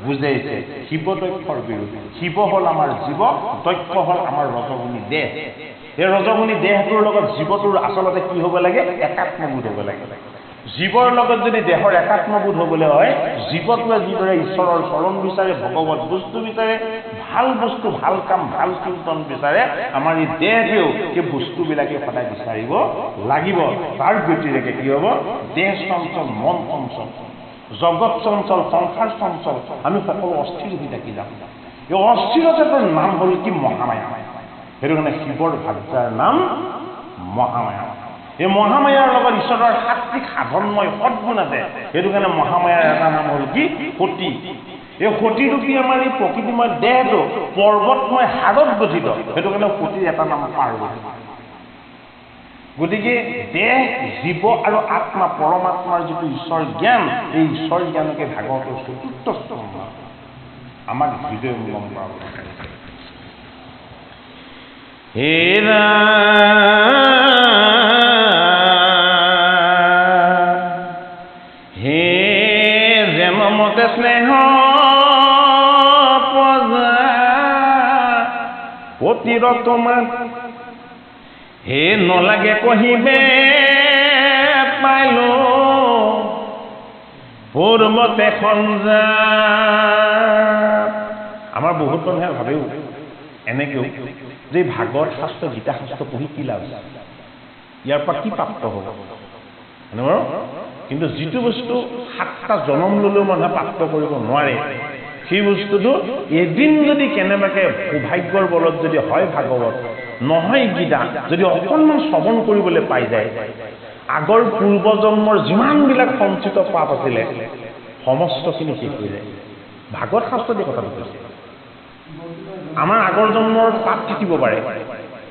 বুজাইছে শিৱ দক্ষৰ বিৰোধী শিৱ হ'ল আমাৰ জীৱ দক্ষ হ'ল আমাৰ ৰজগুণী দেহ এই ৰজগুণী দেহটোৰ লগত জীৱটোৰ আচলতে কি হ'ব লাগে একাত্মবোধ হ'ব লাগে জীৱৰ লগত যদি দেহৰ একাত্মবোধ হ'বলৈ হয় জীৱটোৱে যিদৰে ঈশ্বৰৰ চৰণ বিচাৰে ভগৱত বস্তু বিচাৰে ভাল বস্তু ভাল কাম ভাল চিন্তন বিচাৰে আমাৰ এই দেহটোৱেও সেই বস্তুবিলাকে সদায় বিচাৰিব লাগিব তাৰ গতিৰেকে কি হ'ব দেহ চঞ্চল মন চঞ্চল জগত চঞ্চল সংসাৰ চঞ্চল আমি সকলো অস্থিৰ হৈ থাকি যাম এই অস্থিৰতাৰ নাম হ'ল কি মহামায়া সেইটো কাৰণে শিৱৰ ভাৰ্যাৰ নাম মহামায়া এই মহামায়াৰ লগত ঈশ্বৰৰ সাত্বিক সাধনময় সদ্গুণ আছে সেইটো কাৰণে মহামায়াৰ এটা নাম হ'ল কি সতী এই সতীৰূপী আমাৰ এই প্ৰকৃতিময় দেহটো পৰ্বতময় হাড়ত গঠিত সেইটো কাৰণে সতীৰ এটা নাম পাৰ্বতী গতিকে দেহ জীৱ আৰু আত্মা পৰমাত্মাৰ যিটো ঈশ্বৰ জ্ঞান এই ঈশ্বৰ জ্ঞানকে ভাগৱতৰ চতুৰ্থ স্কন্ধ আমাক হৃদয় উন্নয়ন কৰা হে হে জনমতে স্নেহ পতিৰ তোমাক হে নলাগে কহিবে পাইলো পূৰ্বতে সঞ্জা আমাৰ বহুত মানুহে ভাবেও এনেকেও যে ভাগৱত শাস্ত্ৰ গীতা শাস্ত্ৰ পঢ়ি কি লাভ ইয়াৰ পৰা কি প্ৰাপ্ত হ'ব কিন্তু যিটো বস্তু 7টা জনম ল'লেও মানুহে প্ৰাপ্ত কৰিব নোৱাৰে সেই বস্তুটো এদিন যদি কেনেবাকৈ সৌভাগ্যৰ বলত যদি হয় ভাগৱত নহয় গীতা যদি অকণমান শ্ৰৱণ কৰিবলৈ পাই যায় আগৰ পূৰ্বজন্মৰ যিমানবিলাক সঞ্চিত পাপ আছিলে সমস্তখিনি শেষ হৈ যায় ভাগৱত শাস্ত্ৰত এই কথাটো কৈছে আমাৰ আগৰ জন্মৰ পাপ থাকিব পাৰে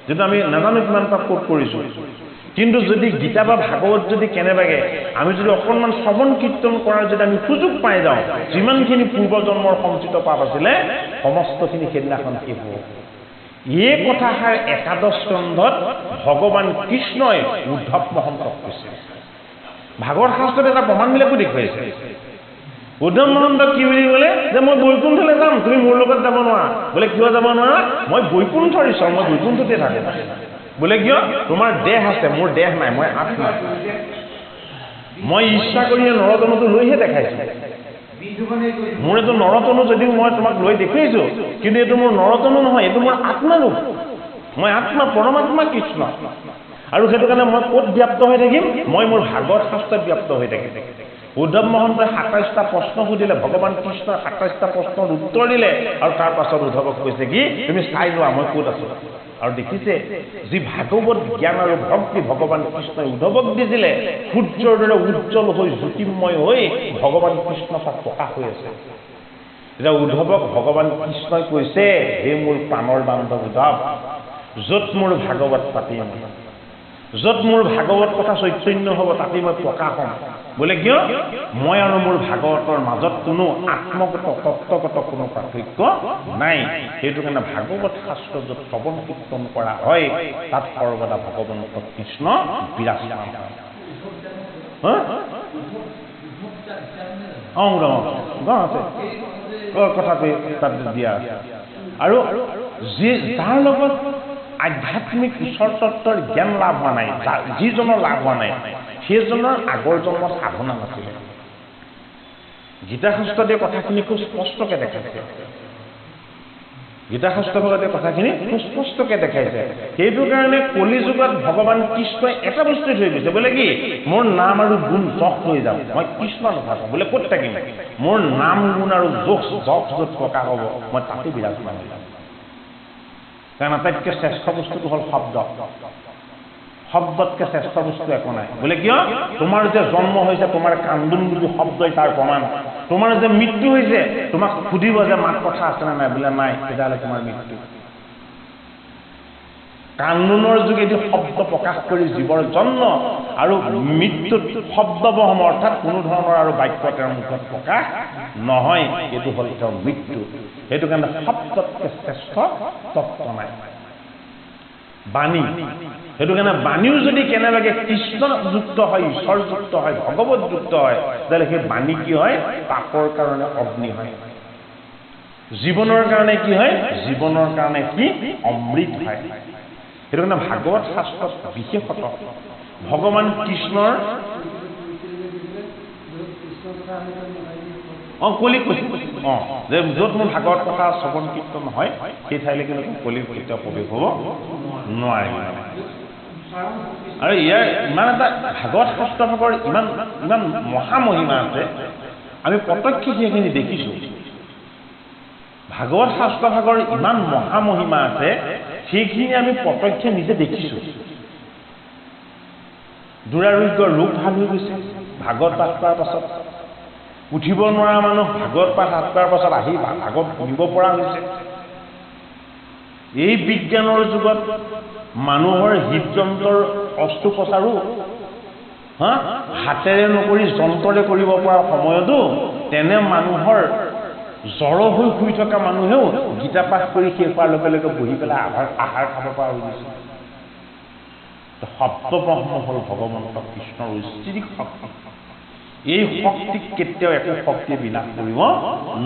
যেটো আমি নাজানো কিমান পাপ ক'ত কৰিছোঁ কিন্তু যদি গীতা বা ভাগৱত যদি কেনেবাকৈ আমি যদি অকণমান শ্ৰৱণ কীৰ্তন কৰাৰ যদি আমি সুযোগ পাই যাওঁ যিমানখিনি পূৰ্বজন্মৰ সঞ্চিত পাপ আছিলে সমস্তখিনি সেইদিনাখন শেষ হ'ব এই কথাষাৰ একাদশ স্কন্ধত ভগৱান কৃষ্ণই উদ্ধৱ মহন্তক কৈছে ভাগৱত শাস্ত্ৰত এটা প্ৰমাণবিলাকো দেখুৱাইছে উদ্ধৱ মহন্তক কি বুলি ক'লে যে মই বৈকুণ্ঠলৈ যাম তুমি মোৰ লগত যাব নোৱাৰা বোলে কিয় যাব নোৱাৰা মই বৈকুণ্ঠৰ ঈশ্বৰ মই বৈকুণ্ঠতে থাকোঁ বোলে কিয় তোমাৰ দেহ আছে মোৰ দেহ নাই মই আত্মা মই ইচ্ছা কৰি নৰতনুটো লৈহে দেখাইছোঁ মোৰ এইটো নৰতনু যদিও মই তোমাক লৈ দেখুৱাইছোঁ কিন্তু এইটো মোৰ নৰতনু নহয় এইটো মোৰ আত্মাৰূপ মই আত্মা পৰমাত্মা কৃষ্ণ আৰু সেইটো কাৰণে মই ক'ত ব্যপ্ত হৈ থাকিম মই মোৰ ভাগৱত শাস্ত্ৰত ব্যপ্ত হৈ থাকিম উদ্ধৱ মহন্তই ২৭টা প্ৰশ্ন সুধিলে ভগৱান কৃষ্ণই ২৭টা প্ৰশ্নৰ উত্তৰ দিলে আৰু তাৰ পাছত উদ্ধৱক কৈছে কি তুমি চাই লোৱা মই ক'ত আছোঁ আৰু দেখিছে যি ভাগৱত জ্ঞান আৰু ভক্তি ভগৱান কৃষ্ণই উদ্ধৱক দিছিলে সূৰ্যৰ দৰে উজ্জ্বল হৈ জ্যোতিৰ্ময় হৈ ভগৱান কৃষ্ণ তাত প্ৰকাশ হৈ আছে এতিয়া উদ্ধৱক ভগৱান কৃষ্ণই কৈছে হে মোৰ প্ৰাণৰ বান্ধৱ উদ্ধৱ য'ত মোৰ ভাগৱত পাতিম য'ত মোৰ ভাগৱত কথা চৈতন্য হ'ব তাতে মই প্ৰকাশ হ'ম বোলে কিয় মই আৰু মোৰ ভাগৱতৰ মাজত কোনো আত্মগত তত্ত্বগত কোনো পাৰ্থক্য নাই সেইটো কাৰণে ভাগৱত শাস্ত্ৰ য'ত শ্ৰৱণ কীৰ্তন কৰা হয় তাত সৰ্বদা ভগৱন্ত কৃষ্ণ বিৰাজমান আছে কথাটো তাত দিয়া আছে আৰু যাৰ লগত আধ্যাত্মিক ঈশ্বৰ তত্ত্বৰ জ্ঞান লাভ হোৱা নাই যিজনৰ লাভ হোৱা নাই সেইজনৰ আগৰ জন্মত সাধনা নাছিলে গীতা শাস্ত্ৰতে কথাখিনি খুব স্পষ্টকৈ দেখাইছে গীতা শাস্ত্ৰতে কথাখিনি খুব স্পষ্টকৈ দেখাইছে সেইটো কাৰণে কলি যুগত ভগৱান কৃষ্ণই এটা বস্তু থৈ গৈছে বোলে কি মোৰ নাম আৰু গুণ যশ লৈ যাম মই কৃষ্ণ নাথাকোঁ বোলে ক'ত থাকিম মোৰ নাম গুণ আৰু যশ য'ত প্ৰকাশ হ'ব মই তাতে বিৰাজমান হৈ যাম কাৰণ আটাইতকৈ শ্ৰেষ্ঠ বস্তুটো হ'ল শব্দ শব্দতকৈ শ্ৰেষ্ঠ বস্তু একো নাই বোলে কিয় তোমাৰ যে জন্ম হৈছে তোমাৰ কান্দোন বুলি শব্দই তাৰ প্ৰমাণ তোমাৰ যে মৃত্যু হৈছে তোমাক সুধিব যে মাত কথা আছেনে নাই বোলে নাই তেতিয়াহ'লে তোমাৰ মৃত্যু কান্দোনৰ যোগেদি শব্দ প্ৰকাশ কৰি জীৱৰ জন্ম আৰু মৃত্যুত শব্দবহম অৰ্থাৎ কোনো ধৰণৰ আৰু বাক্য তেওঁৰ মুখত প্ৰকাশ নহয় এইটো হ'ল তেওঁৰ মৃত্যু সেইটো কাৰণে শব্দতকৈ শ্ৰেষ্ঠ তত্ত্ব নাই বাণী সেইটো কাৰণে বাণীও যদি কেনেবাকৈ কৃষ্ণযুক্ত হয় ঈশ্বৰযুক্ত হয় ভগৱতযুক্ত হয় তেতিয়াহ'লে সেই বাণী কি হয় পাপৰ কাৰণে অগ্নি হয় জীৱনৰ কাৰণে কি হয় জীৱনৰ কাৰণে কি অমৃত হয় সেইটো কাৰণে ভাগৱত শাস্ত্ৰত বিশেষত ভগৱান কৃষ্ণৰ কলিক কৈছে যে য'ত মোৰ ভাগৱত কথা শ্ৰৱণ কীৰ্তন হয় সেই ঠাইলৈ কিন্তু কলিক কেতিয়াও প্ৰৱেশ হ'ব নোৱাৰে আৰু ইয়াৰ ইমান এটা ভাগৱত শাস্ত্ৰ ভাগৰ ইমান ইমান মহামহিমা আছে আমি প্ৰত্যক্ষ সেইখিনি দেখিছোঁ ভাগৱত শাস্ত্ৰ ভাগৰ ইমান মহামহিমা আছে সেইখিনি আমি প্ৰত্যক্ষ নিজে দেখিছোঁ দুৰাৰোগ্য ৰোগ ভাল হৈ গৈছে ভাগৱত পাঠ কৰাৰ পাছত উঠিব নোৱাৰা মানুহ ভাগৱত পাঠ কৰাৰ পাছত আহি ভাগৱত পঢ়িব পৰা হৈছে এই বিজ্ঞানৰ যুগত মানুহৰ হৃদযন্ত্ৰৰ অস্ত্ৰোপচাৰো হাতেৰে নকৰি যন্ত্ৰৰে কৰিব পৰা সময়তো তেনে মানুহৰ জ্বৰ হৈ শুই থকা মানুহেও গীতা পাঠ কৰি শেষ হোৱাৰ লগে লগে বহি পেলাই আহাৰ খাব পৰা হৈ গৈছে শব্দব্ৰহ্ম হ'ল ভগৱন্ত কৃষ্ণৰ ঐশ্বৰিক শক্তি এই শক্তিক কেতিয়াও একো শক্তিয়ে বিনাশ কৰিব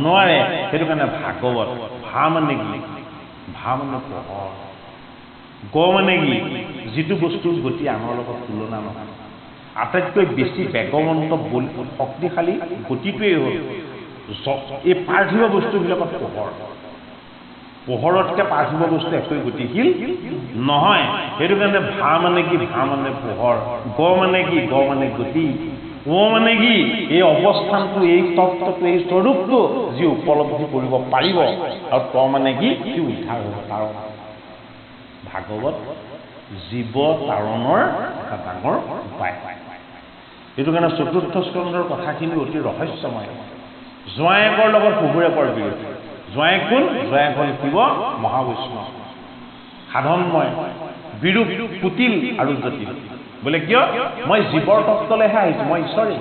নোৱাৰে সেইটো কাৰণে ভাগৱত ভা মানে কি ভা মানে পোহৰ গ মানে কি যিটো বস্তুৰ গতি আনৰ লগত তুলনা নহয় আটাইতকৈ বেছি বেগৱন্ত শক্তিশালী গতিটোৱেই হ'ল এই পাৰ্থিৱ বস্তুবিলাকত পোহৰতকৈ পাৰ্থিৱ বস্তু একোৱেই গতিশীল নহয় সেইটো কাৰণে ভা মানে কি ভা মানে পোহৰ গ মানে কি গ মানে গতি মানে কি এই অৱস্থানটো এই তত্ত্বটো এই স্বৰূপটো যি উপলব্ধি কৰিব পাৰিব আৰু মানে কি উদ্ধাৰ হ'ব তাৰ ভাগৱত জীৱ তাৰণৰ এটা ডাঙৰ উপায় এইটো কাৰণে চতুৰ্থ স্কন্ধৰ কথাখিনি অতি ৰহস্যময় জোঁৱায়েকৰ লগত শহুৰেকৰ বিৰোধী জোঁৱায়েক কোন জোঁৱায়েক হ'ল শিৱ মহাবৈষ্ণৱ সাধনময় বিৰূপ কুটিল আৰু জটিল বোলে কিয় মই জীৱৰ তত্ত্বলৈহে আহিছোঁ মই ঈশ্বৰেই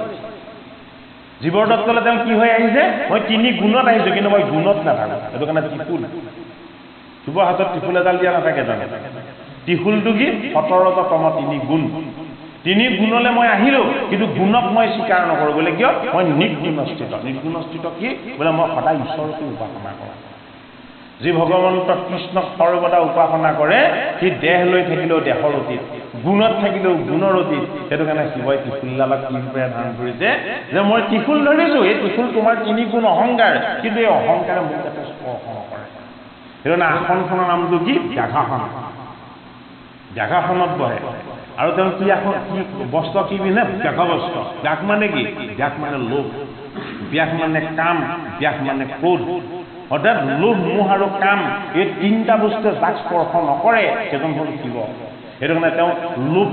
জীৱৰ তত্ত্বলৈ তেওঁ কি হৈ আহিছে মই তিনি গুণত আহিছোঁ কিন্তু মই গুণত নাথাকোঁ সেইটো কাৰণে ত্ৰিশূল শিৱৰ হাতত ত্ৰিশূল এডাল দিয়া নাথাকে জানো ত্ৰিশূলটো কি 17তম তিনি গুণলৈ মই আহিলোঁ কিন্তু গুণক মই স্বীকাৰ নকৰোঁ বোলে কিয় মই নিৰ্গুণস্থিত কি বোলে মই সদায় ঈশ্বৰকে উপাসনা কৰোঁ যি ভগৱন্ত কৃষ্ণক সৰ্বদা উপাসনা কৰে সি দেহ লৈ থাকিলেও দেহৰ অতীত গুণত থাকিলেও গুণৰ অতীত সেইটো কাৰণে শিৱই ত্ৰিশূলডালক কি ৰূপে ধাৰণ কৰিছে যে মই ত্ৰিশূল ধৰিছোঁ এই ত্ৰিশূল তোমাৰ তিনি গুণ অহংকাৰ কিন্তু এই অহংকাৰে মোক যাতে স্পৰ্শ নকৰে সেইটো কাৰণে আসনখনৰ নামটো কি ব্যাঘাসনত বহে আৰু তেওঁ কি আসন কি বস্ত্ৰ কি পিন্ধে ব্যাঘ বস্ত্ৰ ব্যাঘ মানে কি ব্যাঘ মানে লোভ ব্যাঘ মানে কাম ব্যাঘ মানে ক্ৰোধ অৰ্থাৎ লোভ মোহ আৰু কাম এই তিনিটা বস্তুৱে যাক স্পৰ্শ নকৰে সেইজন হ'ল শিৱ সেইটো কাৰণে তেওঁ লোভ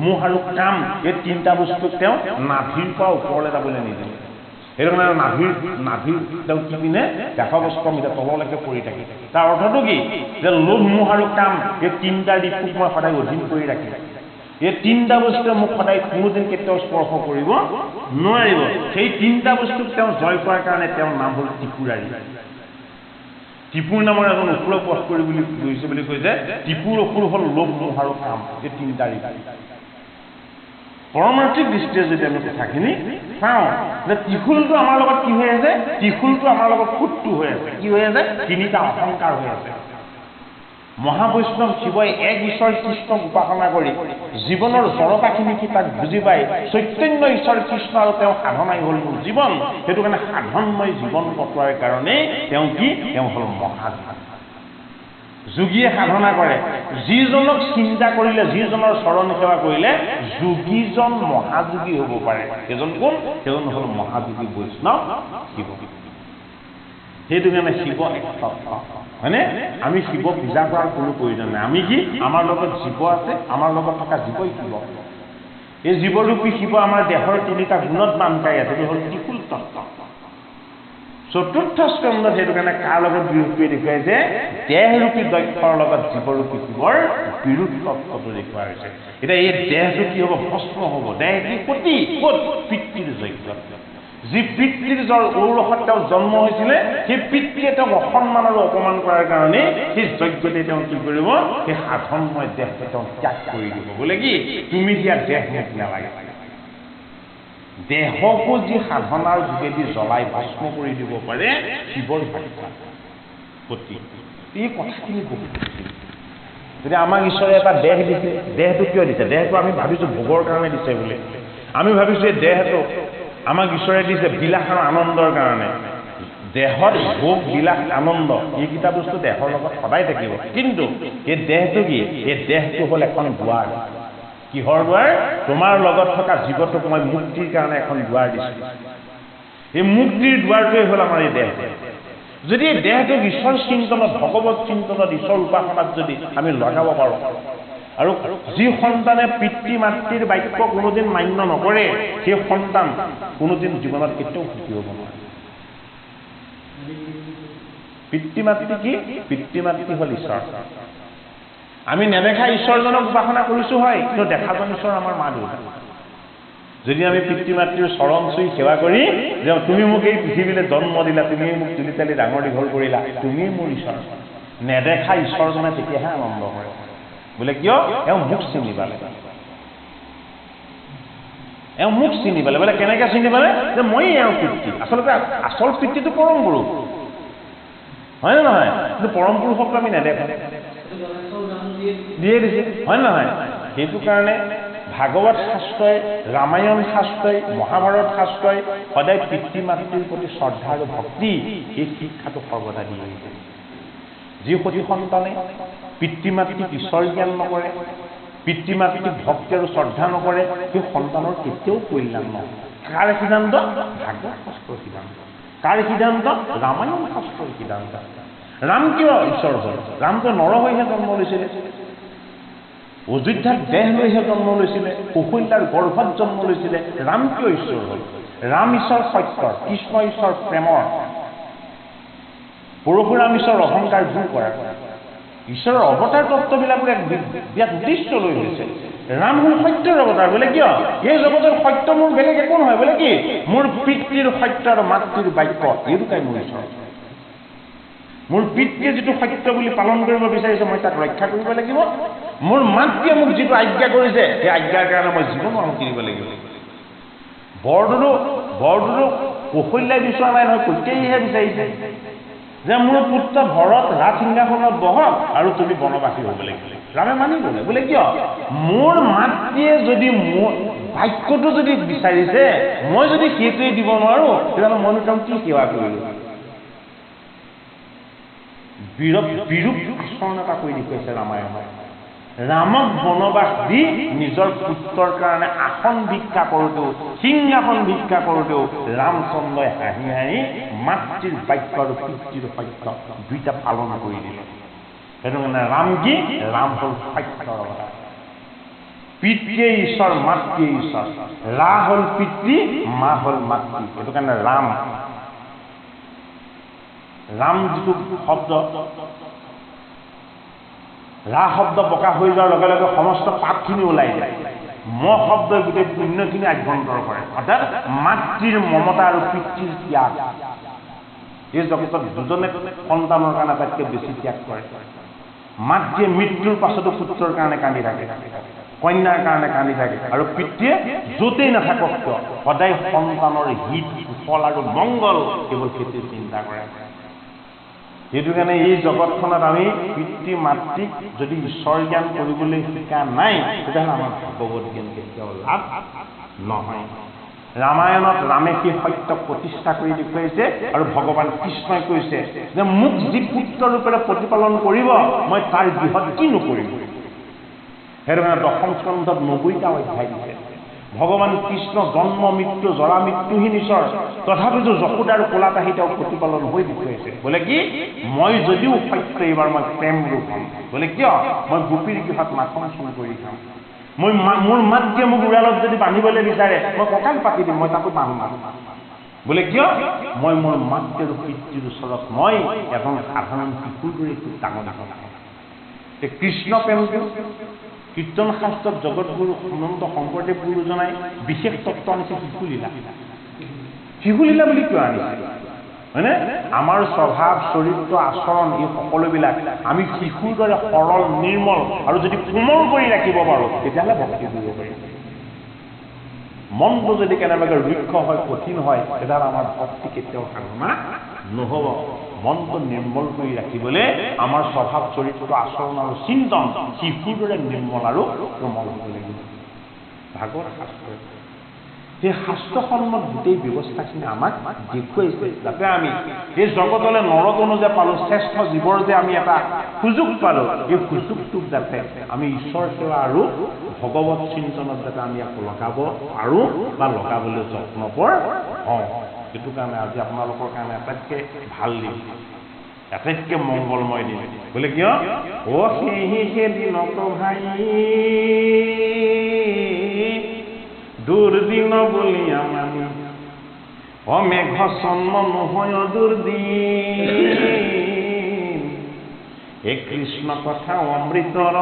মোহ আৰু কাম এই তিনিটা বস্তুক তেওঁ নাভিৰ পৰা ওপৰলৈ যাবলৈ নিদিয়ে সেইটো কাৰণে নাভিৰ তেওঁ কি পিন্ধে ব্যাঘ বস্ত্ৰ মিঠা তললৈকে পৰি থাকে তাৰ অৰ্থটো কি যে লোভ মোহ আৰু কাম এই তিনিটা দিশটোক মই সদায় অধীন কৰি ৰাখিম এই তিনিটা বস্তুৱে মোক সদায় কোনোদিন কেতিয়াও স্পৰ্শ কৰিব নোৱাৰিব সেই তিনিটা বস্তুক তেওঁ জয় কৰাৰ কাৰণে তেওঁৰ নাম হ'ল ত্ৰিপুৰাৰী ত্ৰিপুৰ নামৰ এজন অসুৰক বধ কৰি বুলি গৈছে বুলি কৈছে ত্ৰিপুৰ অসুৰ হ'ল লোভ মোহ আৰু কাম এই তিনিটা পৰমাৰ্থিক দৃষ্টিৰে যদি আমি কথাখিনি চাওঁ যে ত্ৰিশূলটো আমাৰ লগত কি হৈ আছে ত্ৰিশূলটো আমাৰ লগত ফুটটো হৈ আছে কি হৈ আছে তিনিটা অহংকাৰ হৈ আছে মহাবৈষ্ণৱ শিৱই এক ঈশ্বৰ কৃষ্ণক উপাসনা কৰি জীৱনৰ জড়তাখিনি কি তাক বুজি পাই চৈতন্য ঈশ্বৰ কৃষ্ণ আৰু তেওঁ সাধনাই হ'ল মোৰ জীৱন সেইটো কাৰণে সাধনময় জীৱন কটোৱাৰ কাৰণে তেওঁ হ'ল মহাযোগী যোগীয়ে সাধনা কৰে যিজনক চিন্তা কৰিলে যিজনৰ চৰণ সেৱা কৰিলে যোগীজন মহাযোগী হ'ব পাৰে এজন কোন তেওঁ হ'ল মহাযোগী বৈষ্ণৱ শিৱ সেইটো কাৰণে শিৱ এক তত্ত্ব হয়নে আমি শিৱ পূজা কৰাৰ কোনো প্ৰয়োজন নাই আমি কি আমাৰ লগত জীৱ আছে আমাৰ লগত থকা জীৱই শিৱ এই জীৱৰূপী শিৱ আমাৰ দেহৰ তিনিটা গুণত বান্ধ খাই আছে সেইটো হ'ল ত্ৰিশূল তত্ত্ব চতুৰ্থ স্কন্ধত সেইটো কাৰণে কাৰ লগত বিৰোধ কৰি দেখুৱাই যে দেহৰূপী দক্ষৰ লগত জীৱৰূপী শিৱৰ বিৰোধ তত্ত্বটো দেখুওৱা হৈছে এতিয়া এই দেহটো কি হ'ব ভস্ম হ'ব দেহ কি কতি ক'ত পিতৃৰ যজ্ঞ যি পিতৃৰ ঔৰসত তেওঁ জন্ম হৈছিলে সেই পিতৃয়ে তেওঁক অসন্মান আৰু অপমান কৰাৰ কাৰণে সেই যজ্ঞতে তেওঁ কি কৰিব সেই সাধনময় দেহটো তেওঁ ত্যাগ কৰি দিব বোলে কি তুমি দিয়া দেহ মোক নালাগে দেহকো যি সাধনাৰ যোগেদি জ্বলাই ভস্ম কৰি দিব পাৰে শিৱৰ ভক্তি এই কথাখিনি বহুত যদি আমাক ঈশ্বৰে এটা দেহ দিছে দেহটো কিয় দিছে দেহটো আমি ভাবিছোঁ ভোগৰ কাৰণে দিছে বুলি আমি ভাবিছোঁ এই দেহটো আমাক ঈশ্বৰে দিছে বিলাস আৰু আনন্দৰ কাৰণে দেহত ভোগ বিলাস আনন্দ এইকেইটা বস্তু দেহৰ লগত সদায় থাকিব কিন্তু এই দেহটো কি এই দেহটো হ'ল এখন দুৱাৰ কিহৰ দুৱাৰ তোমাৰ লগত থকা জীৱটোক মই মুক্তিৰ কাৰণে এখন দুৱাৰ দিছোঁ এই মুক্তিৰ দুৱাৰটোৱে হ'ল আমাৰ এই দেহ যদি এই দেহটোক ঈশ্বৰ চিন্তনত ভগৱত চিন্তনত ঈশ্বৰ উপাসনাত যদি আমি লগাব পাৰোঁ আৰু যি সন্তানে পিতৃ মাতৃৰ বাক্য কোনোদিন মান্য নকৰে সেই সন্তান কোনোদিন জীৱনত কেতিয়াও সুখী হ'ব নোৱাৰে পিতৃ মাতৃ কি পিতৃ মাতৃ হ'ল ঈশ্বৰ আমি নেদেখা ঈশ্বৰজনক উপাসনা কৰিছোঁ হয় কিন্তু দেখাজন ঈশ্বৰ আমাৰ মা দেউতা যদি আমি পিতৃ মাতৃৰ চৰণ চুই সেৱা কৰি যে তুমি মোক এই পৃথিৱীলৈ জন্ম দিলা তুমি মোক তুলি তালি ডাঙৰ দীঘল কৰিলা তুমি মোৰ ঈশ্বৰ নেদেখা ঈশ্বৰজনে তেতিয়াহে আনন্দ কৰে বোলে কিয় এওঁ মোক চিনি পালে বোলে কেনেকৈ চিনি পালে যে মই এওঁ পিতৃ আচলতে আচল পিতৃটো পৰম গুৰু হয় নে নহয় কিন্তু পৰম পুৰুষকতো আমি নেদেখোঁ দিয়ে দিছে হয় নহয় সেইটো কাৰণে ভাগৱত শাস্ত্ৰই ৰামায়ণ শাস্ত্ৰই মহাভাৰত শাস্ত্ৰই সদায় পিতৃ মাতৃৰ প্ৰতি শ্ৰদ্ধা আৰু ভক্তি এই শিক্ষাটো সৰ্বদা দি আহিছে যি সতি সন্তানে পিতৃ মাতৃক ঈশ্বৰ জ্ঞান নকৰে পিতৃ মাতৃক ভক্তি আৰু শ্ৰদ্ধা নকৰে সেই সন্তানৰ কেতিয়াও কল্যাণ নহয় কাৰ সিদ্ধান্ত? ভাগৱত শাস্ত্ৰৰ সিদ্ধান্ত। কাৰ সিদ্ধান্ত? ৰামায়ণ শাস্ত্ৰৰ সিদ্ধান্ত। ৰাম কিয় ঈশ্বৰ হ'ল? ৰামটো নৰ হৈহে জন্ম লৈছিলে, অযোধ্যাত দেহ লৈহে জন্ম লৈছিলে, কৌশল্যাৰ গৰ্ভত জন্ম লৈছিলে। ৰাম কিয় ঈশ্বৰ হ'ল? ৰাম ঈশ্বৰ সত্যৰ, কৃষ্ণ ঈশ্বৰ প্ৰেমৰ, পৰশুৰাম ঈশ্বৰ অহংকাৰ দূৰ কৰা। ঈশ্বৰৰ অৱতাৰ তত্ত্ববিলাকৰ এক বিৰাট উদ্দেশ্য লৈ গৈছে। ৰাম হ'ল সত্যৰ অৱতাৰ। বোলে কিয়? এই জগতৰ সত্য মোৰ বেলেগ একো নহয়। বোলে কি? মোৰ পিতৃৰ সত্য আৰু মাতৃৰ বাক্য, এই দুটাই মোৰ ঈশ্বৰ। মোৰ পিতৃয়ে যিটো সত্য বুলি পালন কৰিব বিচাৰিছে মই তাক ৰক্ষা কৰিব লাগিব। মোৰ মাতৃয়ে মোক যিটো আজ্ঞা কৰিছে সেই আজ্ঞাৰ কাৰণে মই জীৱন আহুতি দিব লাগিব। বৰদলৈ কৌশল্যাই বিচৰা নাই নহয়, কৈকেয়ীহে বিচাৰিছে যে মোৰ পুত্ৰ ভৰত ৰাজ সিংহাসনত বহক আৰু তুমি বনবাসী হ'ব লাগিব। ৰামে মানি ল'লে। বোলে কিয়? মোৰ মাতৃয়ে যদি মোৰ বাক্যটো যদি বিচাৰিছে, মই যদি সেইটোৱে দিব নোৱাৰো, তেতিয়াহ'লে মইনো তেওঁক কি সেৱা কৰিলো? বিৰূপ আচৰণ এটা কৰি দেখুৱাইছে ৰামায়ণত। ৰামক বনবাস দি নিজৰ পুত্ৰৰ কাৰণে আসন ভিক্ষা কৰোঁতেও, সিংহাসন ভিক্ষা কৰোঁতেও ৰামচন্দ্ৰই হাঁহি হাঁহি মাতৃৰ বাক্য আৰু পিতৃৰ সত্য দুইটা পালন কৰি দিলে। সেইটো কাৰণে ৰাম কি? ৰাম হ'ল সত্যৰ অৱতাৰ। পিতৃয়ে ঈশ্বৰ, মাতৃয়ে ঈশ্বৰ। ৰা হ'ল পিতৃ, মা হ'ল মাতৃ। সেইটো কাৰণে ৰাম যিটো শব্দ, ৰা শব্দ প্ৰকাশ হৈ যোৱাৰ লগে লগে সমস্ত পাপখিনি ওলাই যায়। ম শব্দই গোটেই পুণ্যখিনি আভ্যন্তৰ কৰে। অৰ্থাৎ মাতৃৰ মমতা আৰু পিতৃৰ ত্যাগ। এই জগতত দুজনে সন্তানৰ কাৰণে আটাইতকৈ বেছি ত্যাগ কৰে। মাতৃয়ে মৃত্যুৰ পাছতো পুত্ৰৰ কাৰণে কান্দি থাকে, কন্যাৰ কাৰণে কান্দি থাকে, আৰু পিতৃয়ে য'তেই নাথাকক কিয় সদায় সন্তানৰ হিত, কুশল আৰু মংগল কেৱল সেইটোৱে চিন্তা কৰে। সেইটো কাৰণে এই জগতখনত আমি পিতৃ মাতৃক যদি ঈশ্বৰ জ্ঞান কৰিবলৈ শিকা নাই, তেতিয়াহ'লে আমাৰ ভাগৱত জ্ঞান কেতিয়াও লাভ নহয়। ৰামায়ণত ৰামে সেই সত্যক প্ৰতিষ্ঠা কৰি দেখুৱাইছে, আৰু ভগৱান কৃষ্ণই কৈছে যে মোক যি পুত্ৰ ৰূপেৰে প্ৰতিপালন কৰিব, মই তাৰ গৃহত কি নকৰিম। সেইটো কাৰণে দশম স্কন্ধত 90টা অধ্যায় দিছে। ভগৱান কৃষ্ণ জন্ম মৃত্যু জৰা মৃত্যুহীন ঈশ্বৰ, তথাপিতো যশোদাৰ কোলাত আহি তেওঁক প্ৰতিপালন হৈ দেখুৱাইছে। বোলে কি? মই যদিও সত্য, এইবাৰ মই প্ৰেম ৰূপ হ'ম। বোলে কিয়? মই গোপীৰ গৃহত মাখন চুৰ কৰি খাম। মোৰ মাতৃয়ে মোক উৰালত যদি বান্ধিবলৈ বিচাৰে, মই কঁকাল পাতি দিম, মই তাকো বান্ধাম। বোলে কিয়? মই মোৰ মাতৃ আৰু পিতৃৰ ওচৰত মই এজন সাধাৰণ শিশুৰ দৰে ডাঙৰ ডাঙৰ কৃষ্ণ প্ৰেমটো কীৰ্তন শাস্ত্ৰত জগতগুৰু অনন্ত শংকৰদেৱ গুৰুজনাই বিশেষ তত্ত্ব আনিছে শিশুলীলা। শিশুলীলা বুলি কিয় আনিছে? হয়নে? আমাৰ স্বভাৱ, চৰিত্ৰ, আচৰণ এই সকলোবিলাক আমি শিশুৰ দৰে সৰল, নিৰ্মল আৰু যদি কোমল কৰি ৰাখিব পাৰোঁ, তেতিয়াহ'লে ভক্তি কৰিব পাৰিম। মনটো যদি কেনেবাকৈ ৰুক্ষ হয়, কঠিন হয়, তেতিয়াহ'লে আমাৰ ভক্তি কেতিয়াও সাধনা নহ'ব। মনটো নিৰ্মল কৰি ৰাখিবলৈ আমাৰ স্বভাৱ, চৰিত্ৰ, আচৰণ আৰু চিন্তন শিশুৰ দৰে নিৰ্মল আৰু কোমল হ'ব লাগিব। ভাগৱত শাস্ত্ৰ, সেই শাস্ত্ৰসন্মত গোটেই ব্যৱস্থাখিনি আমাক দেখুৱাইছে, যাতে আমি এই জগতলৈ নৰতনু যে পালোঁ, শ্ৰেষ্ঠ জীৱৰ যে আমি এটা সুযোগ পালোঁ, এই সুযোগটোক যাতে আমি ঈশ্বৰ সেৱা আৰু ভগৱত চিন্তনত যাতে আমি আকৌ লগাব পাৰোঁ বা লগাবলৈ যত্নপৰ হওঁ। সেইটো কাৰণে আজি আপোনালোকৰ কাৰণে আটাইতকৈ ভাল দিন, আটাইতকৈ মংগলময় দিন। বোলে কিয়? সেইদিনত ভাই দুৰ্দিন বুলি আমি অমেঘ চন্ম নহয় দুৰ্দিন, হে কৃষ্ণ কথা অমৃতৰ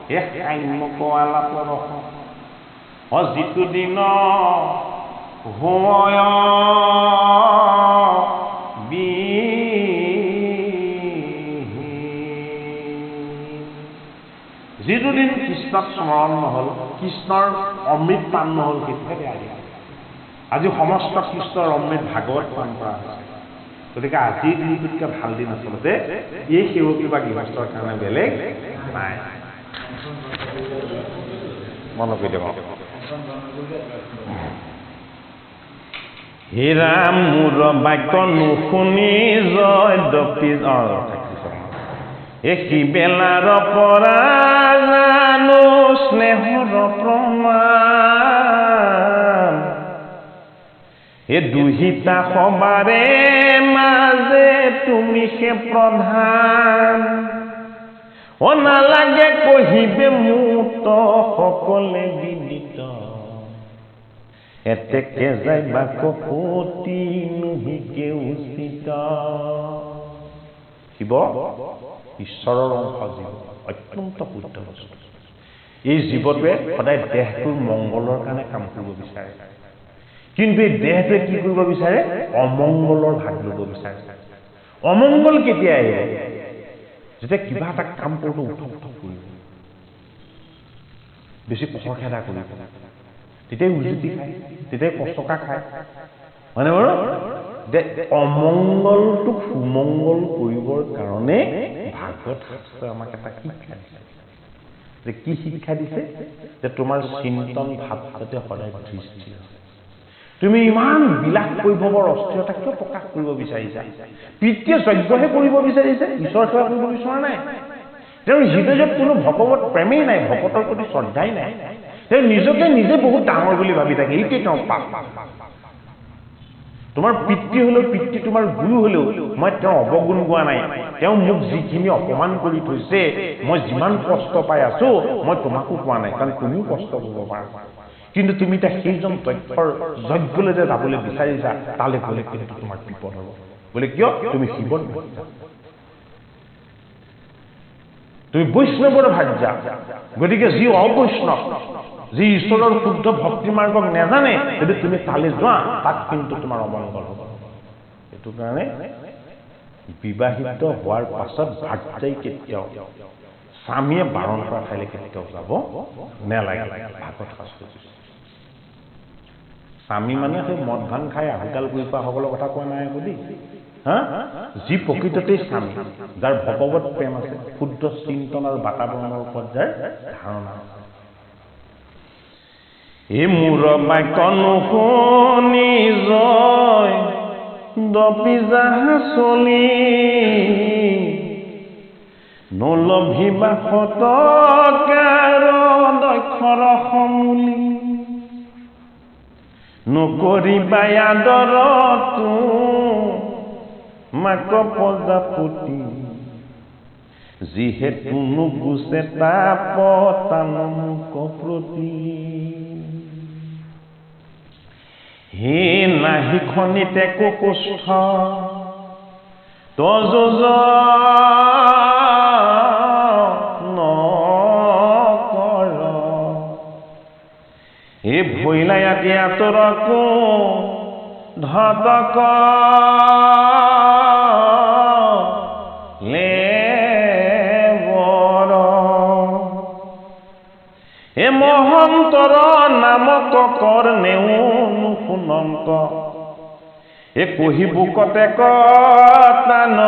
হে কাম্যক আলাপৰ যিটো দিন হয় যিটো দিন কৃষ্ণক স্মৰণ নহ'ল, কৃষ্ণৰ অমৃত পান নহ'ল, সেইটোহে বেয়া দিন। আজি সমস্ত কৃষ্ণৰ অমৃত ভাগৱত পান কৰা হৈছে। গতিকে আজিৰ দিনটোতকৈ ভাল দিন আচলতে এই সেৱকী বা গৃহস্থৰ কাৰণে বেলেগ নাই। মনত কৰি দিব। হে ৰাম মোৰ বাক্য নুশুনি যদ্যপি একি বেলাৰ পৰা জানো স্নেহৰ প্ৰমাণ এই দুহিতা সবাৰে মাজে তুমি সে প্ৰধান নালাগে কহিবে মুত সকলে বিদিত এতেকে যাইবা কপতি নুহিকে উচিত শিৱ ঈশ্বৰৰ অংশ জীৱ অত্যন্ত শুদ্ধ বস্তু এই জীৱটোৱে সদায় দেহটোৰ মংগলৰ কাৰণে কাম কৰিব বিচাৰে কিন্তু এই দেহটোৱে কি কৰিব বিচাৰে অমংগলৰ ভাগ ল'ব বিচাৰে অমংগল কেতিয়া আহিব যেতিয়া কিবা এটা কাম কৰোঁতে উঠক কৰিব বেছি খৰখেদা কৰিব তেতিয়াই উজুতি খায় তেতিয়াই কষ্টকা খায় হয়নে বাৰু অমংগলটোক সুমংগল কৰিবৰ কাৰণে ভাগৱত শাস্ত্ৰই আমাক এটা শিক্ষা দিছে যে কি শিক্ষা দিছে যে তোমাৰ চিন্তন ভাৱ যাতে সদায় দৃষ্টি তুমি ইমান বিলাস বৈভৱৰ অস্থিৰতা কিয় প্ৰকাশ কৰিব বিচাৰিছা পিতৃয়ে যজ্ঞহে কৰিব বিচাৰিছে ঈশ্বৰ সেৱা কৰিব বিচৰা নাই তেওঁৰ হৃদয়ত কোনো ভগৱত প্ৰেমেই নাই ভকতৰ প্ৰতি শ্ৰদ্ধাই নাই তেওঁ নিজকে নিজে বহুত ডাঙৰ বুলি ভাবি থাকে এইটোৱে তেওঁৰ পাপ তোমাৰ পিতৃ হলেও পিতৃ তোমাৰ গুৰু হলেও মই তেওঁৰ অৱগুণ গোৱা নাই তেওঁ মোক যিখিনি অপমান কৰি থৈছে মই যিমান কষ্ট পাই আছো মই তোমাকো কোৱা নাই কাৰণ তুমিও কষ্ট পাব পাৰা কিন্তু তুমি এতিয়া সেইজন তথ্যৰ যজ্ঞলৈ যে যাবলৈ বিচাৰিছা তালৈ গ'লে কিন্তু তোমাৰ বিপদ হ'ব বোলে কিয় তুমি শিৱৰ তুমি বৈষ্ণৱৰ ভাৰ্যা গতিকে যি অবৈষ্ণৱ যি ঈশ্বৰৰ শুদ্ধ ভক্তি মাৰ্গক নেজানে যদি তুমি তালৈ যোৱা তাত কিন্তু তোমাৰ অমংগল হ'ব এইটো কাৰণে বিবাহিত হোৱাৰ পাছত ভাৰ্যাই কেতিয়াও স্বামীয়ে বাৰণ কৰা ঠাইলৈ কেতিয়াও যাব নেলাগে ভাগৱত শাস্ত্ৰ স্বামী মানে সেই মদ ভাং খাই আহুকাল কৰি পোৱা সকলৰ কথা কোৱা নাই বুলি হা যি প্ৰকৃততেই স্বামী যাৰ ভগৱত প্ৰেম আছে শুদ্ধ চিন্তন আৰু বাতাবৰণৰ ওপৰত যাৰ ধাৰণা আছে এই মূৰ বাক্য নুশুনি জয় দপি যাহা চলি নলভিবা শতকাৰ দক্ষৰ সমুলি নকৰিবা আদৰতো মাক প্ৰজাপতি যিহেতু নুগুছে তাপতানমুক প্ৰতি হে নাহি খনিতে কুষ্ঠ তজোজ নকৰ হে ভৈলাই আদি আঁতৰকো ধতক হে মহন্তৰ নামক কৰ নেউন শুনন্ত এ কহিবু কতে কতান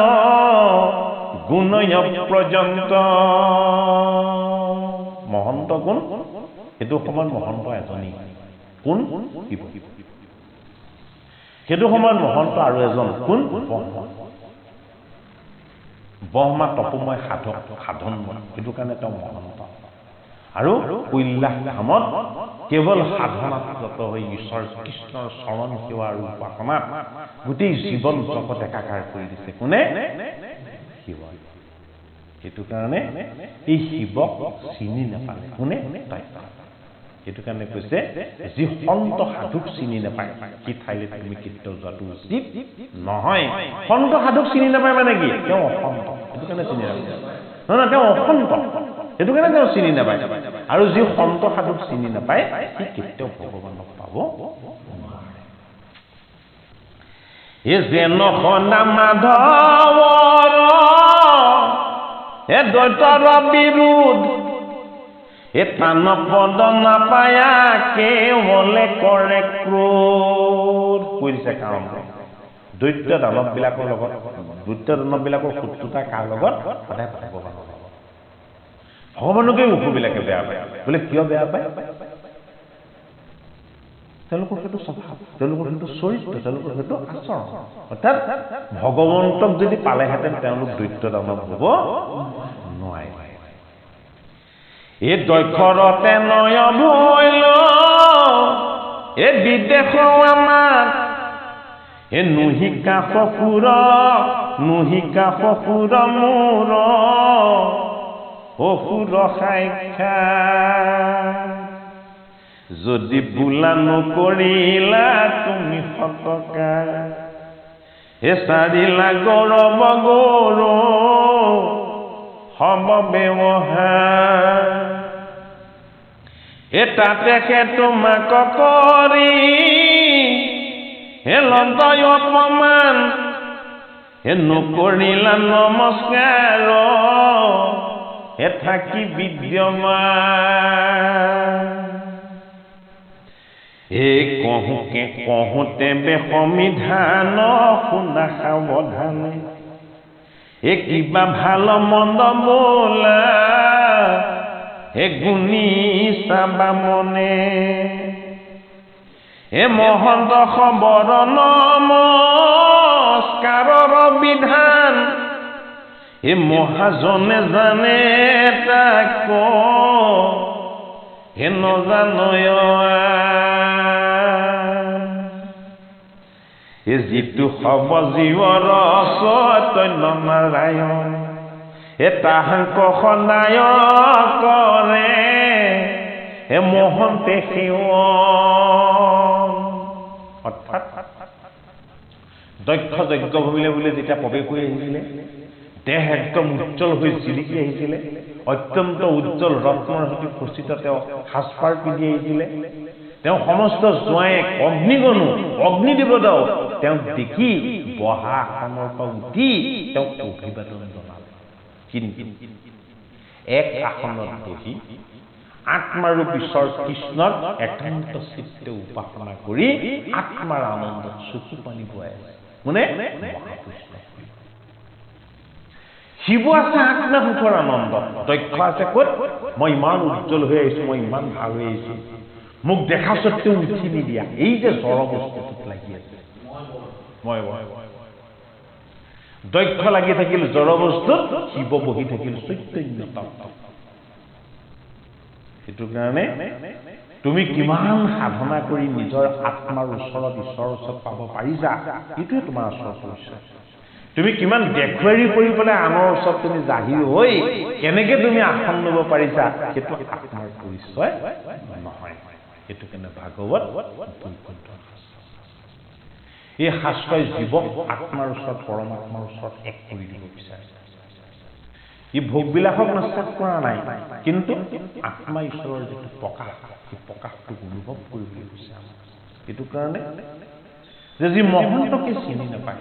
গুণয় পৰ্যন্ত মহন্ত কোন সেইটো সময়ত মহন্ত এজনী কোন শিৱ সেইটো সময়ত মহন্ত আৰু এজন কোন ব্ৰহ্মা তপময় সাধন সেইটো কাৰণে তেওঁ মহন্ত আৰু কৈলাশ ধামত কেৱল সাধনাত যত হৈ ঈশ্বৰ কৃষ্ণৰ চৰণ সেৱা আৰু উপাসনাত গোটেই জীৱন জগত একাকাৰ কৰি দিছে কোনে শিৱ সেইটো কাৰণে এই শিৱক চিনি নাপালে কোনে সেইটো কাৰণে কৈছে যি সন্ত সাধুক চিনি নাপায় কি ঠাইলৈ তুমি কেতিয়াও যোৱাটো উচিত নহয় সন্ত সাধুক চিনি নাপায় মানে কি তেওঁ অসন্ত সেইটো কাৰণে চিনি নাপায় নহয় তেওঁ অসন্ত সেইটো কাৰণে তেওঁ চিনি নাপায় আৰু যি সন্ত সাধুক চিনি নাপায় সি কেতিয়াও ভগৱানক পাব নোৱাৰে এ যেন খনা মাধৱৰ এ দৈতৰ বিৰোধ এ তান পদ নাপায়া কেৱলে কৰে ক্ৰোধ কৈ দিছে কাৰণ দৈত্য দানৱবিলাকৰ লগত দৈত্য দানৱবিলাকৰ শত্ৰুতা কাৰ লগত সদায় ভগৱানৰ লগত ভগৱানকে অসুবিলাকে বেয়া পায় বোলে কিয় বেয়া পায় তেওঁলোকৰ সেইটো স্বভাৱ তেওঁলোকৰ সেইটো চৰিত্ৰ তেওঁলোকৰ সেইটো আচৰণ অৰ্থাৎ ভগৱন্তক যদি পালেহেঁতেন তেওঁলোক দৈত্য দানৱ হ'ব নোৱাৰে এই দক্ষৰতে নয় ভৈল এই বিদেশ আমাৰ নুহিকা শশুৰ মোৰ অসুৰ সাক্ষাৎ যদি বোলা নকৰিলা তুমি সতকা চাৰিলা গৌৰৱ হব ব্যৱহাৰ তাতে তোমাক কৰি লয় অপমান নকৰিলা নমস্কাৰ থাকি বিদ্যমান কহোঁতে বেসমিধান শুনা সাৱধানে কিবা ভাল মন্দ বোলা গুণী চাবা মনে মহন্ত খবৰ নমস্কাৰৰ বিধান মহাজনে জানে তাক নজানয় যিটো হব জীৱৰ চৈতন্য নাৰায়ণ তাহাংক সদায় কৰে মহন্তে সেৱন অৰ্থাৎ দক্ষ যজ্ঞ ভূমিলে বুলি যেতিয়া প্ৰৱেশ কৰি আহিছিলে দেহ একদম উজ্জ্বল হৈ জিলিকি আহিছিলে অত্যন্ত উজ্জ্বল ৰত্নৰ সৈতে খচিত তেওঁ সাজপাৰ পিন্ধি আহিছিলে তেওঁ সমস্ত জোঁৱায়েক অগ্নিগণু অগ্নিদেৱতাও তেওঁ দেখি বহা আসনৰ পৰা উঠি তেওঁক অভিবাদন জনালে কিন্তু এক আসনত বহি আত্মাৰূপ ঈশ্বৰ কৃষ্ণক একান্ত চিত্তে উপাসনা কৰি আত্মাৰ আনন্দত চকু পানী বৈ আছে মানে মহাকৃষ্ণ শিৱ আছে আত্মা সুখৰ আনন্দ দক্ষ আছে ক'ত মই ইমান উজ্জ্বল হৈ আহিছো মই ইমান ভাল হৈ আহিছো মোক দেখা সত্ত্বেও উঠি নিদিয়া এই যে জড় বস্তুটোত লাগি আছে মই দক্ষ লাগি থাকিল জড় বস্তুত শিৱ বহি থাকিল চৈতন্য তত্ত্ব সেইটো কাৰণে তুমি কিমান সাধনা কৰি নিজৰ আত্মাৰ ওচৰত ঈশ্বৰৰ ওচৰত পাব পাৰিছা এইটোৱে তোমাৰ আচল পৰিচয় তুমি কিমান দেখুৱাৰি কৰি পেলাই আনৰ ওচৰত তুমি জাহিৰ হৈ কেনেকে তুমি আসন ল'ব পাৰিছা সেইটো আত্মাৰ পৰিচয় নহয় সেইটো কাৰণে ভাগৱত বৈকুণ্ঠ এই শাস্ত্ৰই জীৱক আত্মাৰ ওচৰত পৰমাত্মাৰ ওচৰত এক কৰি দিব বিচাৰে ই ভোগবিলাকক নস্যাৎ কৰা নাই কিন্তু আত্মা ঈশ্বৰৰ যিটো প্ৰকাশ সেই প্ৰকাশটোক অনুভৱ কৰিবলৈ বিচাৰে এইটো কাৰণে যে যি মহন্তকে চিনি নাপায়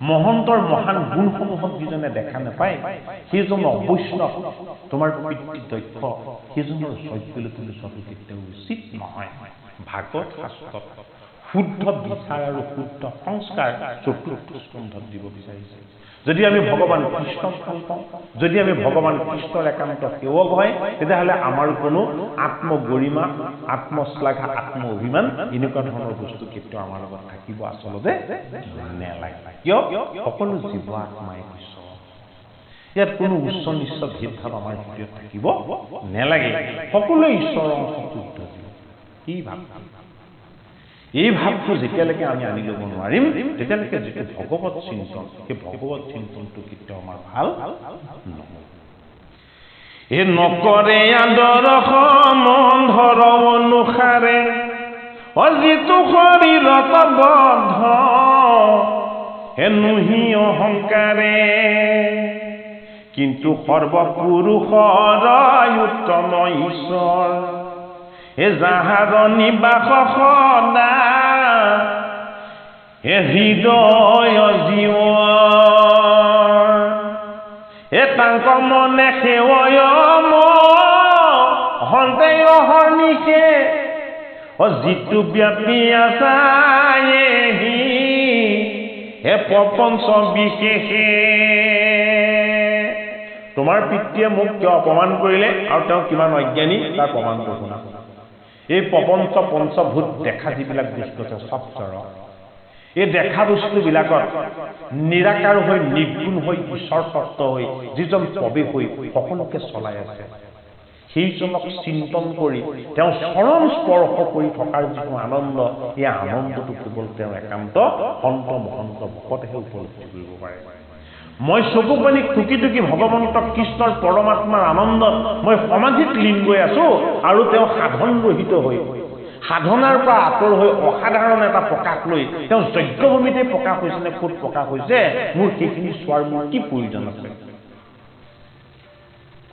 মহন্তৰ মহান গুণসমূহক যিজনে দেখা নাপায় সেইজন অবৈষ্ণৱ তোমাৰ পিতৃ দক্ষ সেইজনৰ যজ্ঞলৈ তুলি চোৱাটো কেতিয়াও উচিত নহয় ভাগৱত শাস্ত্ৰত শুদ্ধ বিচাৰ আৰু শুদ্ধ সংস্কাৰ চতুৰ্থ স্কন্ধত দিব বিচাৰিছে যদি আমি ভগৱান কৃষ্ণক ভাল পাওঁ যদি আমি ভগৱান কৃষ্ণৰ একান্ত সেৱক হয় তেতিয়াহ'লে আমাৰ কোনো আত্মগৰিমা আত্মশ্লাঘা আত্ম অভিমান এনেকুৱা ধৰণৰ বস্তু কেতিয়াও আমাৰ লগত থাকিব আচলতে নেলাগে কিয় সকলো জীৱ আত্মাই ঈশ্বৰ ইয়াত কোনো উচ্চ নিচ্চ ভেদভাৱ আমাৰ হৃদয়ত থাকিব নেলাগে সকলোৱে ঈশ্বৰৰ অংশ শুদ্ধ জীৱ এই ভাৱটো যেতিয়ালৈকে আমি আনি ল'ব নোৱাৰিম তেতিয়ালৈকে যিটো ভগৱত চিন্তন সেই ভগৱত চিন্তনটো কেতিয়াও আমাৰ ভাল নহয় নকৰে আদৰ সম্বন্ধৰ অনুসাৰে যিটো শৰীৰত বদ্ধ নুহি অহংকাৰে কিন্তু সৰ্বপুৰুষৰ উত্তম ঈশ্বৰ যাহাৰ নিবাস সদা হৃদয় জীৱ তাংক মনে সেৱয় হন্তে অহৰ্নিশে যিটো ব্যাপী আছায়েহি প্ৰপঞ্চ বিশেষে তোমাৰ পিতৃয়ে মোক কিয় অপমান কৰিলে আৰু তেওঁ কিমান অজ্ঞানী তাৰ প্ৰমাণ শুনা এই প্ৰপঞ্চ পঞ্চভূত দেখা যিবিলাক বস্তু আছে চব জড় এই দেখা বস্তুবিলাকত নিৰাকাৰ হৈ নিৰ্গুণ হৈ ঈশ্বৰ তত্ত্ব হৈ যিজন প্ৰৱেশ হৈ সকলোকে চলাই আছে সেইজনক চিন্তন কৰি তেওঁ চৰণ স্পৰ্শ কৰি থকাৰ যিটো আনন্দ, এই আনন্দটো কেৱল তেওঁ একান্ত সন্ত মহন্ত ভকতেহে উপলব্ধি কৰিব পাৰে। মই চকু পানী টুকি টুকি ভগৱন্ত কৃষ্ণৰ পৰমাত্মাৰ আনন্দত মই সমাধিত লীন গৈ আছো, আৰু তেওঁ সাধন ৰহিত হৈ সাধনাৰ পৰা আঁতৰ হৈ অসাধাৰণ এটা প্ৰকাশ লৈ তেওঁ যজ্ঞভূমিতে প্ৰকাশ হৈছে নে ক'ত প্ৰকাশ হৈছে, মোৰ সেইখিনি চোৱাৰ মোৰ কি প্ৰয়োজন আছে?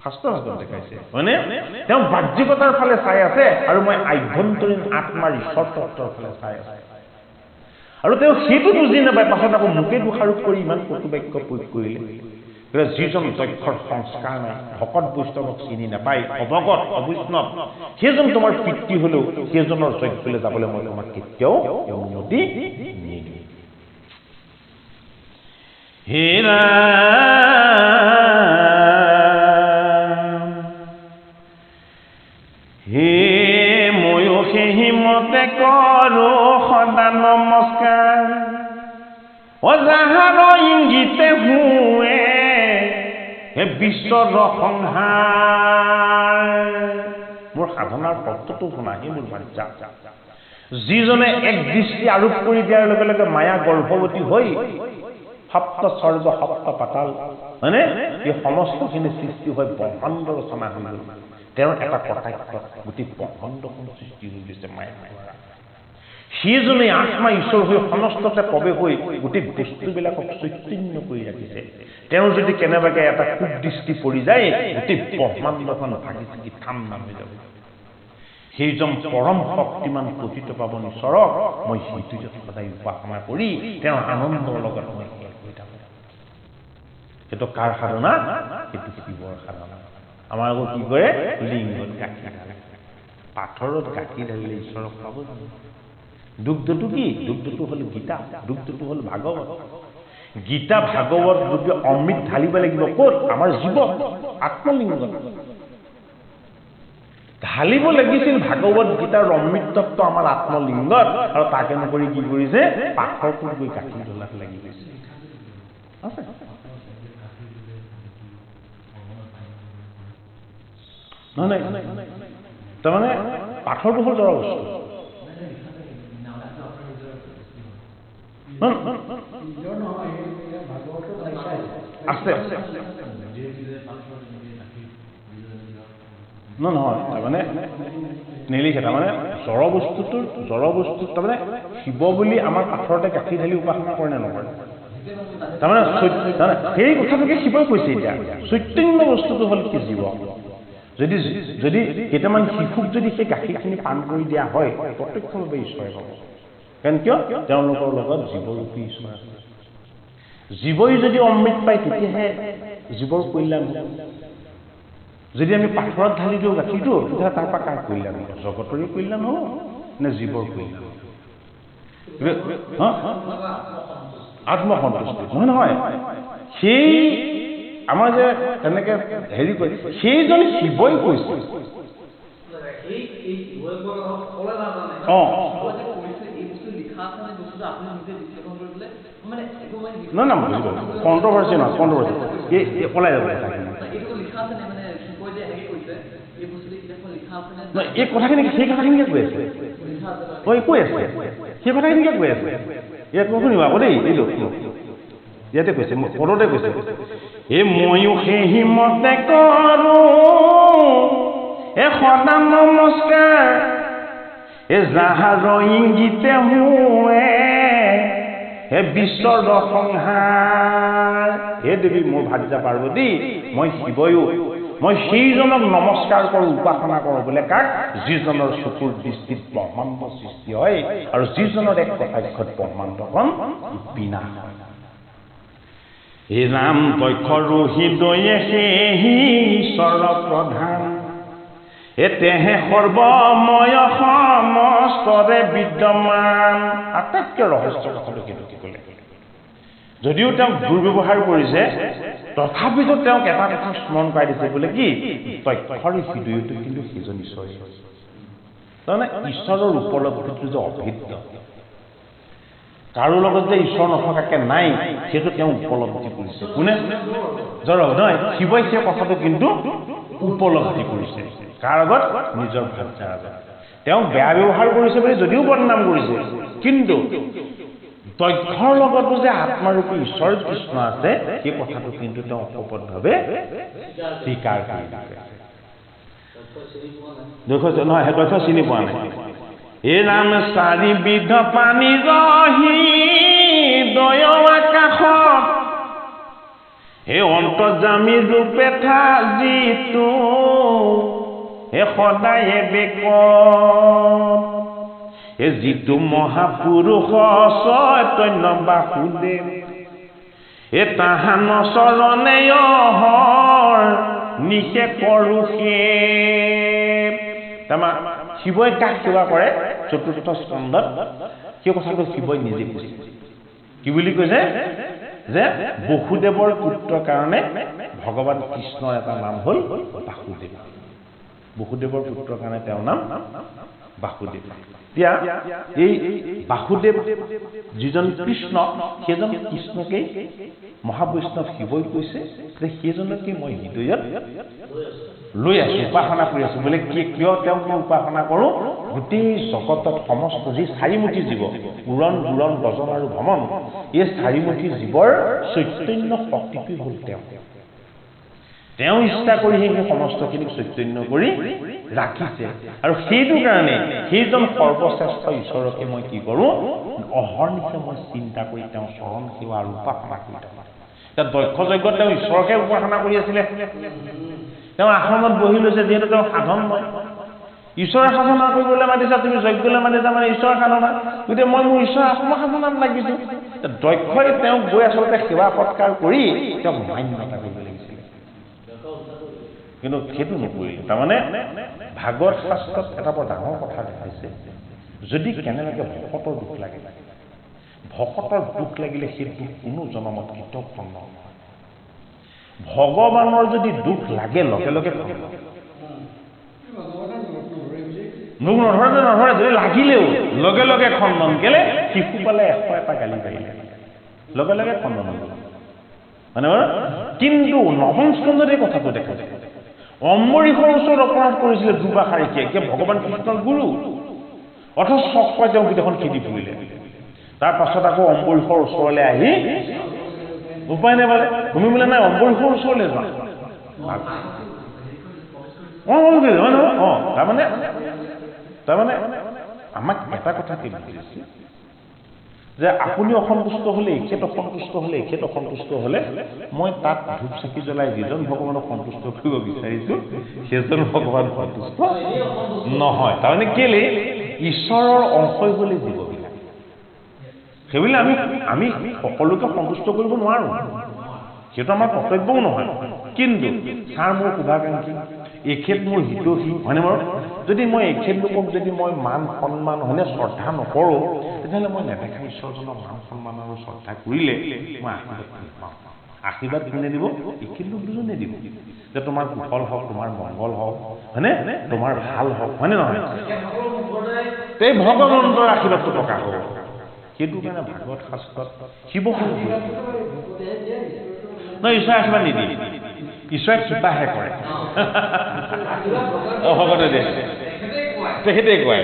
শাস্ত্ৰ দেখাইছে হয়নে? তেওঁ বাহ্যিকতাৰ ফালে চাই আছে আৰু মই আভ্যন্তৰীণ আত্মাৰ ঈশ্বৰ তত্ত্বৰ ফালে চাই আছে, আৰু তেওঁ সেইটো বুজি নাপায়। পাছত আকৌ মোকে দোষাৰোপ কৰি ইমান কটু বাক্য প্ৰয়োগ কৰিলে। যিজন যক্ষৰ সংস্কাৰ নাই, ভকত বৈষ্ণৱক চিনি নাপায়, অৱগত অবৈষ্ণৱ, সেইজন তোমাৰ পিতৃ হলেও সেইজনৰ যজ্ঞলৈ যাবলৈ মই তোমাক কেতিয়াও অনুমতি নিদিওঁ। হেৰা হে ময়ো সেইমতে কৰো সদা নমস্কাৰ, অজাহাৰ ইংগিতে হুৱে হে বিশ্বৰ সংহাৰ। মোৰ সাধনাৰ তত্ত্বটো শুনা, হে মোৰ বাঞ্ছা। যিজনে এক দৃষ্টি আৰোপ কৰি দিয়াৰ লগে লগে মায়া গৰ্ভৱতী হৈ সপ্ত স্বৰ্গ সপ্ত পাতাল হয়নে এই সমস্তখিনি সৃষ্টি হৈ ব্ৰহ্মাণ্ড ৰচনা হ'ল। তেওঁৰ এটা কটাক্ষত গোটেই ব্ৰহ্মাণ্ডখন সৃষ্টি হৈ গৈছে মায়া দ্বাৰা। সেইজনে আত্মা ঈশ্বৰ হৈ সমস্ততে প্ৰৱেশ হৈ গোটেই বস্তুবিলাকক চৈতন্য কৰি ৰাখিছে। তেওঁৰ যদি কেনেবাকৈ এটা কুদৃষ্টি পৰি যায়, গোটেই ব্ৰহ্মাণ্ডখন ভাগি চিগি ঠাণ্ডা হৈ যাব। সেইজন পৰম শক্তিমান পতিত পাৱন ঈশ্বৰক মই সেইটোত সদায় উপাসনা কৰি তেওঁৰ আনন্দৰ লগত মই হৈ থাকো। সেইটো কাৰ সাধনা? সেইটো শিৱৰ সাধনা। আমাৰ আগত কি কৰে? লিংগত গাখীৰ ঢালে। পাথৰত গাখীৰ ঢালিলে ঈশ্বৰক পাব জানো? দুগ্ধটো কি? দুগ্ধটো হ'ল গীতা, দুগ্ধটো হ'ল ভাগৱত। গীতা ভাগৱত যদি অমৃত ঢালিব লাগিব ক'ত? আমাৰ জীৱ আত্মলিংগত ঢালিব লাগিছিল। ভাগৱত গীতাৰ অমৃত তত্ত্ব আমাৰ আত্মলিংগত, আৰু তাকে নকৰি কি কৰিছে? পাথৰটোত গৈ গাখীৰ ঢলাত লাগি গৈছে। নহয় তাৰমানে পাথৰটো হ'ল জড় বস্তু। আছে নহয় তাৰমানে নিলিখে। তাৰমানে জড় বস্তুত তাৰমানে শিৱ বুলি আমাৰ পাথৰতে গাখীৰ ঢালি উপাসনা কৰে নে নকৰে? তাৰমানে সেই কথাটোকে শিৱই কৈছে। এতিয়া চৈতন্য বস্তুটো হ'ল কি? জীৱ। যদি কেইটামান শিশুক যদি সেই গাখীৰখিনি পান কৰি দিয়া হয়, প্ৰত্যক্ষভাৱে ঈশ্বৰে পাব। কাৰণ কিয়? তেওঁলোকৰ লগত জীৱৰূপী ঈশ্বৰ আছে। জীৱই যদি অমৃত পায় তেতিয়াহে জীৱৰ কল্যাণ হ'ব। যদি আমি পাথৰত ঢালি দিওঁ গাখীৰটো, তেতিয়াহ'লে তাৰ পৰা কাৰ কল্যাণ হ'ব? জগতৰে কল্যাণ হ'ব নে জীৱৰ কল্যাণ হ'ব? আত্মসন্তুষ্টি নহয়। সেই আমাৰ যে তেনেকে হেৰি কৰে, সেইজন শিৱই কৈছে। কণ্ট্ৰভাৰ্চি নহয়, কণ্ট্ৰভাৰ্চি ওলাই যাব কথাখিনি। এই কথাখিনি সেই কথাখিনিকে কৈ আছে, কৈ আছে সেই কথাখিনিকে কৈ আছে। ইয়াত মই শুনিব আকৌ দেই, ইয়াতে কৈছে, পদতে কৈছে, এ ময়ো সেই মতে কৰো এ সদা নমস্কাৰ, এ যাহাৰ ইংগিতে হুৱে হে বিশ্বৰ সংহাৰ। হে দেৱী মোৰ ভাৰ্যা পাৰ্বতী, মই শিৱয়ো মই সেইজনক নমস্কাৰ কৰোঁ, উপাসনা কৰোঁ। বোলে কাক? যিজনৰ চকুৰ দৃষ্টিত ব্ৰহ্মাণ্ড সৃষ্টি হয় আৰু যিজনৰ এক কটাক্ষত ব্ৰহ্মাণ্ডখন বিনাশ হয়। হে ৰাম দক্ষ হৃদয়ে সেই ঈশ্বৰ প্ৰধান, এতেহে সৰ্বময় সমস্তৰে বিদ্যমান। আটাইতকৈ ৰহস্য কথাটো কিন্তু কি ক'লে? যদিও তেওঁক দুৰ্ব্যৱহাৰ কৰিছে, তথাপিতো তেওঁক এটা কথা স্মৰণ কৰাই দিছে। বোলে কি? দক্ষৰ হৃদয়তো কিন্তু সেইজন ঈশ্বৰে। তাৰমানে ঈশ্বৰৰ উপলব্ধিটো যে অভেদ্য, কাৰো লগত যে ঈশ্বৰ নথকাকে নাই, সেইটো তেওঁ উপলব্ধি কৰিছে। কোনে? জড় নহয়, শিৱই সেই কথাটো কিন্তু উপলব্ধি কৰিছে কাৰ আগত নিজৰ ভাৰ্যাৰ আগত তেওঁ বেয়া ব্যৱহাৰ কৰিছে বুলি যদিও বদনাম কৰিছে কিন্তু দক্ষৰ লগতো যে আত্মাৰূপী ঈশ্বৰ কৃষ্ণ আছে সেই কথাটো কিন্তু তেওঁ অকপটভাৱে স্বীকাৰ কৰি দিছে দক্ষ চিনি পোৱা নাই এই নাম চাৰিবিধ পানী ৰহি দয় আকাশত হে অন্তৰ্যামী ৰূপে যিটো হে সদায়ে বেকত হে যিটো মহাপুৰুষ চৈতন্য বাসুদেৱ এ তাহান চৰণে অহৰ নিশে পৰুষে তাৰমা শিৱই কাক সেৱা কৰে চতুৰ্থ স্কন্ধত সেই কথাটো শিৱই নিজে কৈছে কি বুলি কৈছে যে বসুদেৱৰ পুত্ৰৰ কাৰণে ভগৱান কৃষ্ণৰ এটা নাম হ'ল বাসুদেৱ বসুদেৱৰ পুত্ৰৰ কাৰণে তেওঁৰ নাম বাসুদেৱ এতিয়া এই বাসুদেৱ যিজন কৃষ্ণ সেইজন কৃষ্ণকেই মহাবৈষ্ণৱ শিৱই কৈছে যে সেইজনকে মই হৃদয়ত লৈ আছো উপাসনা কৰি আছো বোলে কিয় তেওঁক মই উপাসনা কৰোঁ গোটেই জগতত সমস্ত যি চাৰিমুখী জীৱ উৰণ দুৰণ গজন আৰু ভ্ৰমণ এই চাৰিমুখী জীৱৰ চৈতন্য শক্তিটো হ'ল তেওঁ ইচ্ছা কৰি সেই সমস্তখিনিক চৈতন্য কৰি ৰাখিছে আৰু সেইটো কাৰণে সেইজন সৰ্বশ্ৰেষ্ঠ ঈশ্বৰকে মই কি কৰোঁ অহৰ্নিশে মই চিন্তা কৰি তেওঁ চৰণ সেৱা আৰু উপাসনা কৰি থাকোঁ এতিয়া দক্ষ যজ্ঞত তেওঁ ঈশ্বৰকে উপাসনা কৰি আছিলে তেওঁ আসনত বহি লৈছে যিহেতু তেওঁ সাধন মই ঈশ্বৰৰ সাধনা কৰিবলৈ মাতিছা তুমি যজ্ঞলৈ মাতিছা মানে ঈশ্বৰৰ সাধনা গতিকে মই মোৰ ঈশ্বৰৰ আত্মসাধনাত লাগিছোঁ দক্ষই তেওঁক গৈ আচলতে সেৱা সৎকাৰ কৰি তেওঁক মান্যতা কৰিব লাগিছিলে কিন্তু সেইটো নকৰিলে তাৰমানে ভাগৱত শাস্ত্ৰত এটা বৰ ডাঙৰ কথা দেখাইছে যদি কেনেবাকৈ ভকতৰ দুখ লাগে ভকতৰ দুখ লাগিলে সেই দুখ কোনো জনমত কেতিয়াও খণ্ড নহয় ভগৱানৰ যদি দুখ লাগে লগে লগে দুখ নধৰে যদি লাগিলেও লগে লগে খণ্ডন কেলে শিশু পালে 100 গালি পাৰিলে লগে লগে খণ্ডন মানে কিন্তু নৱম স্কন্ধত এই কথাটো দেখা যায় অম্বৰীষৰ ওচৰত অপৰাধ কৰিছিলে দুবাষাৰিকে এতিয়া ভগৱান কৃষ্ণৰ গুৰু অথচ চক পাই তেওঁ গোটেইখন খেদি ফুৰিলে তাৰ পাছত আকৌ অম্বৰীষৰ ওচৰলৈ আহি উপায় নাই বোলে তুমি বোলে নাই অম্বৰীষৰ ওচৰলৈ যোৱা তাৰমানে আমাক এটা কথা কি বুজিছে যে আপুনি অসন্তুষ্ট হ'লে এখেত অসন্তুষ্ট হ'লে মই তাত ধূপ চাকি জ্বলাই যিজন ভগৱানক সন্তুষ্ট কৰিব বিচাৰিছোঁ সেইজন ভগৱান সন্তুষ্ট নহয় তাৰমানে কেলে ঈশ্বৰৰ অংশই হ'লে জীৱবিলাক সেইবিলাক আমি সকলোকে সন্তুষ্ট কৰিব নোৱাৰোঁ সেইটো আমাৰ কৰ্তব্যও নহয় কিন্তু ছাৰ মোৰ শুভাকাংক্ষী এখেত মোৰ হিতৈষী হয়নে বাৰু যদি মই এখেত লোকক যদি মই মান সন্মান হয়নে শ্ৰদ্ধা নকৰোঁ তেতিয়াহ'লে মই নেদেখা ঈশ্বৰজনক মান সন্মান আৰু শ্ৰদ্ধা কৰিলে মই আশীৰ্বাদ কোনে দিব এখেত লোক দুজনে দিব যে তোমাৰ কুশল হওক তোমাৰ মংগল হওক হয়নে তোমাৰ ভাল হওক হয়নে নহয় এই ভগৱন্তৰ আশীৰ্বাদটো প্ৰকাশ হ'ব সেইটো কাৰণে ভাগৱত শাস্ত্ৰত শিৱক ঈশ্বৰে আশীৰ্বাদ নিদিয়ে ঈশ্বৰে কৃপাহে কৰে ভগৱতে দিয়ে তেখেতেই কয়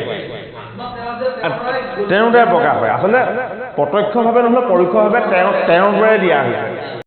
তেওঁৰ দ্বাৰা প্ৰকাশ হয় আচলতে প্ৰত্যক্ষভাৱে নহ'লে পৰোক্ষভাৱে তেওঁৰ পৰাই দিয়া হৈছে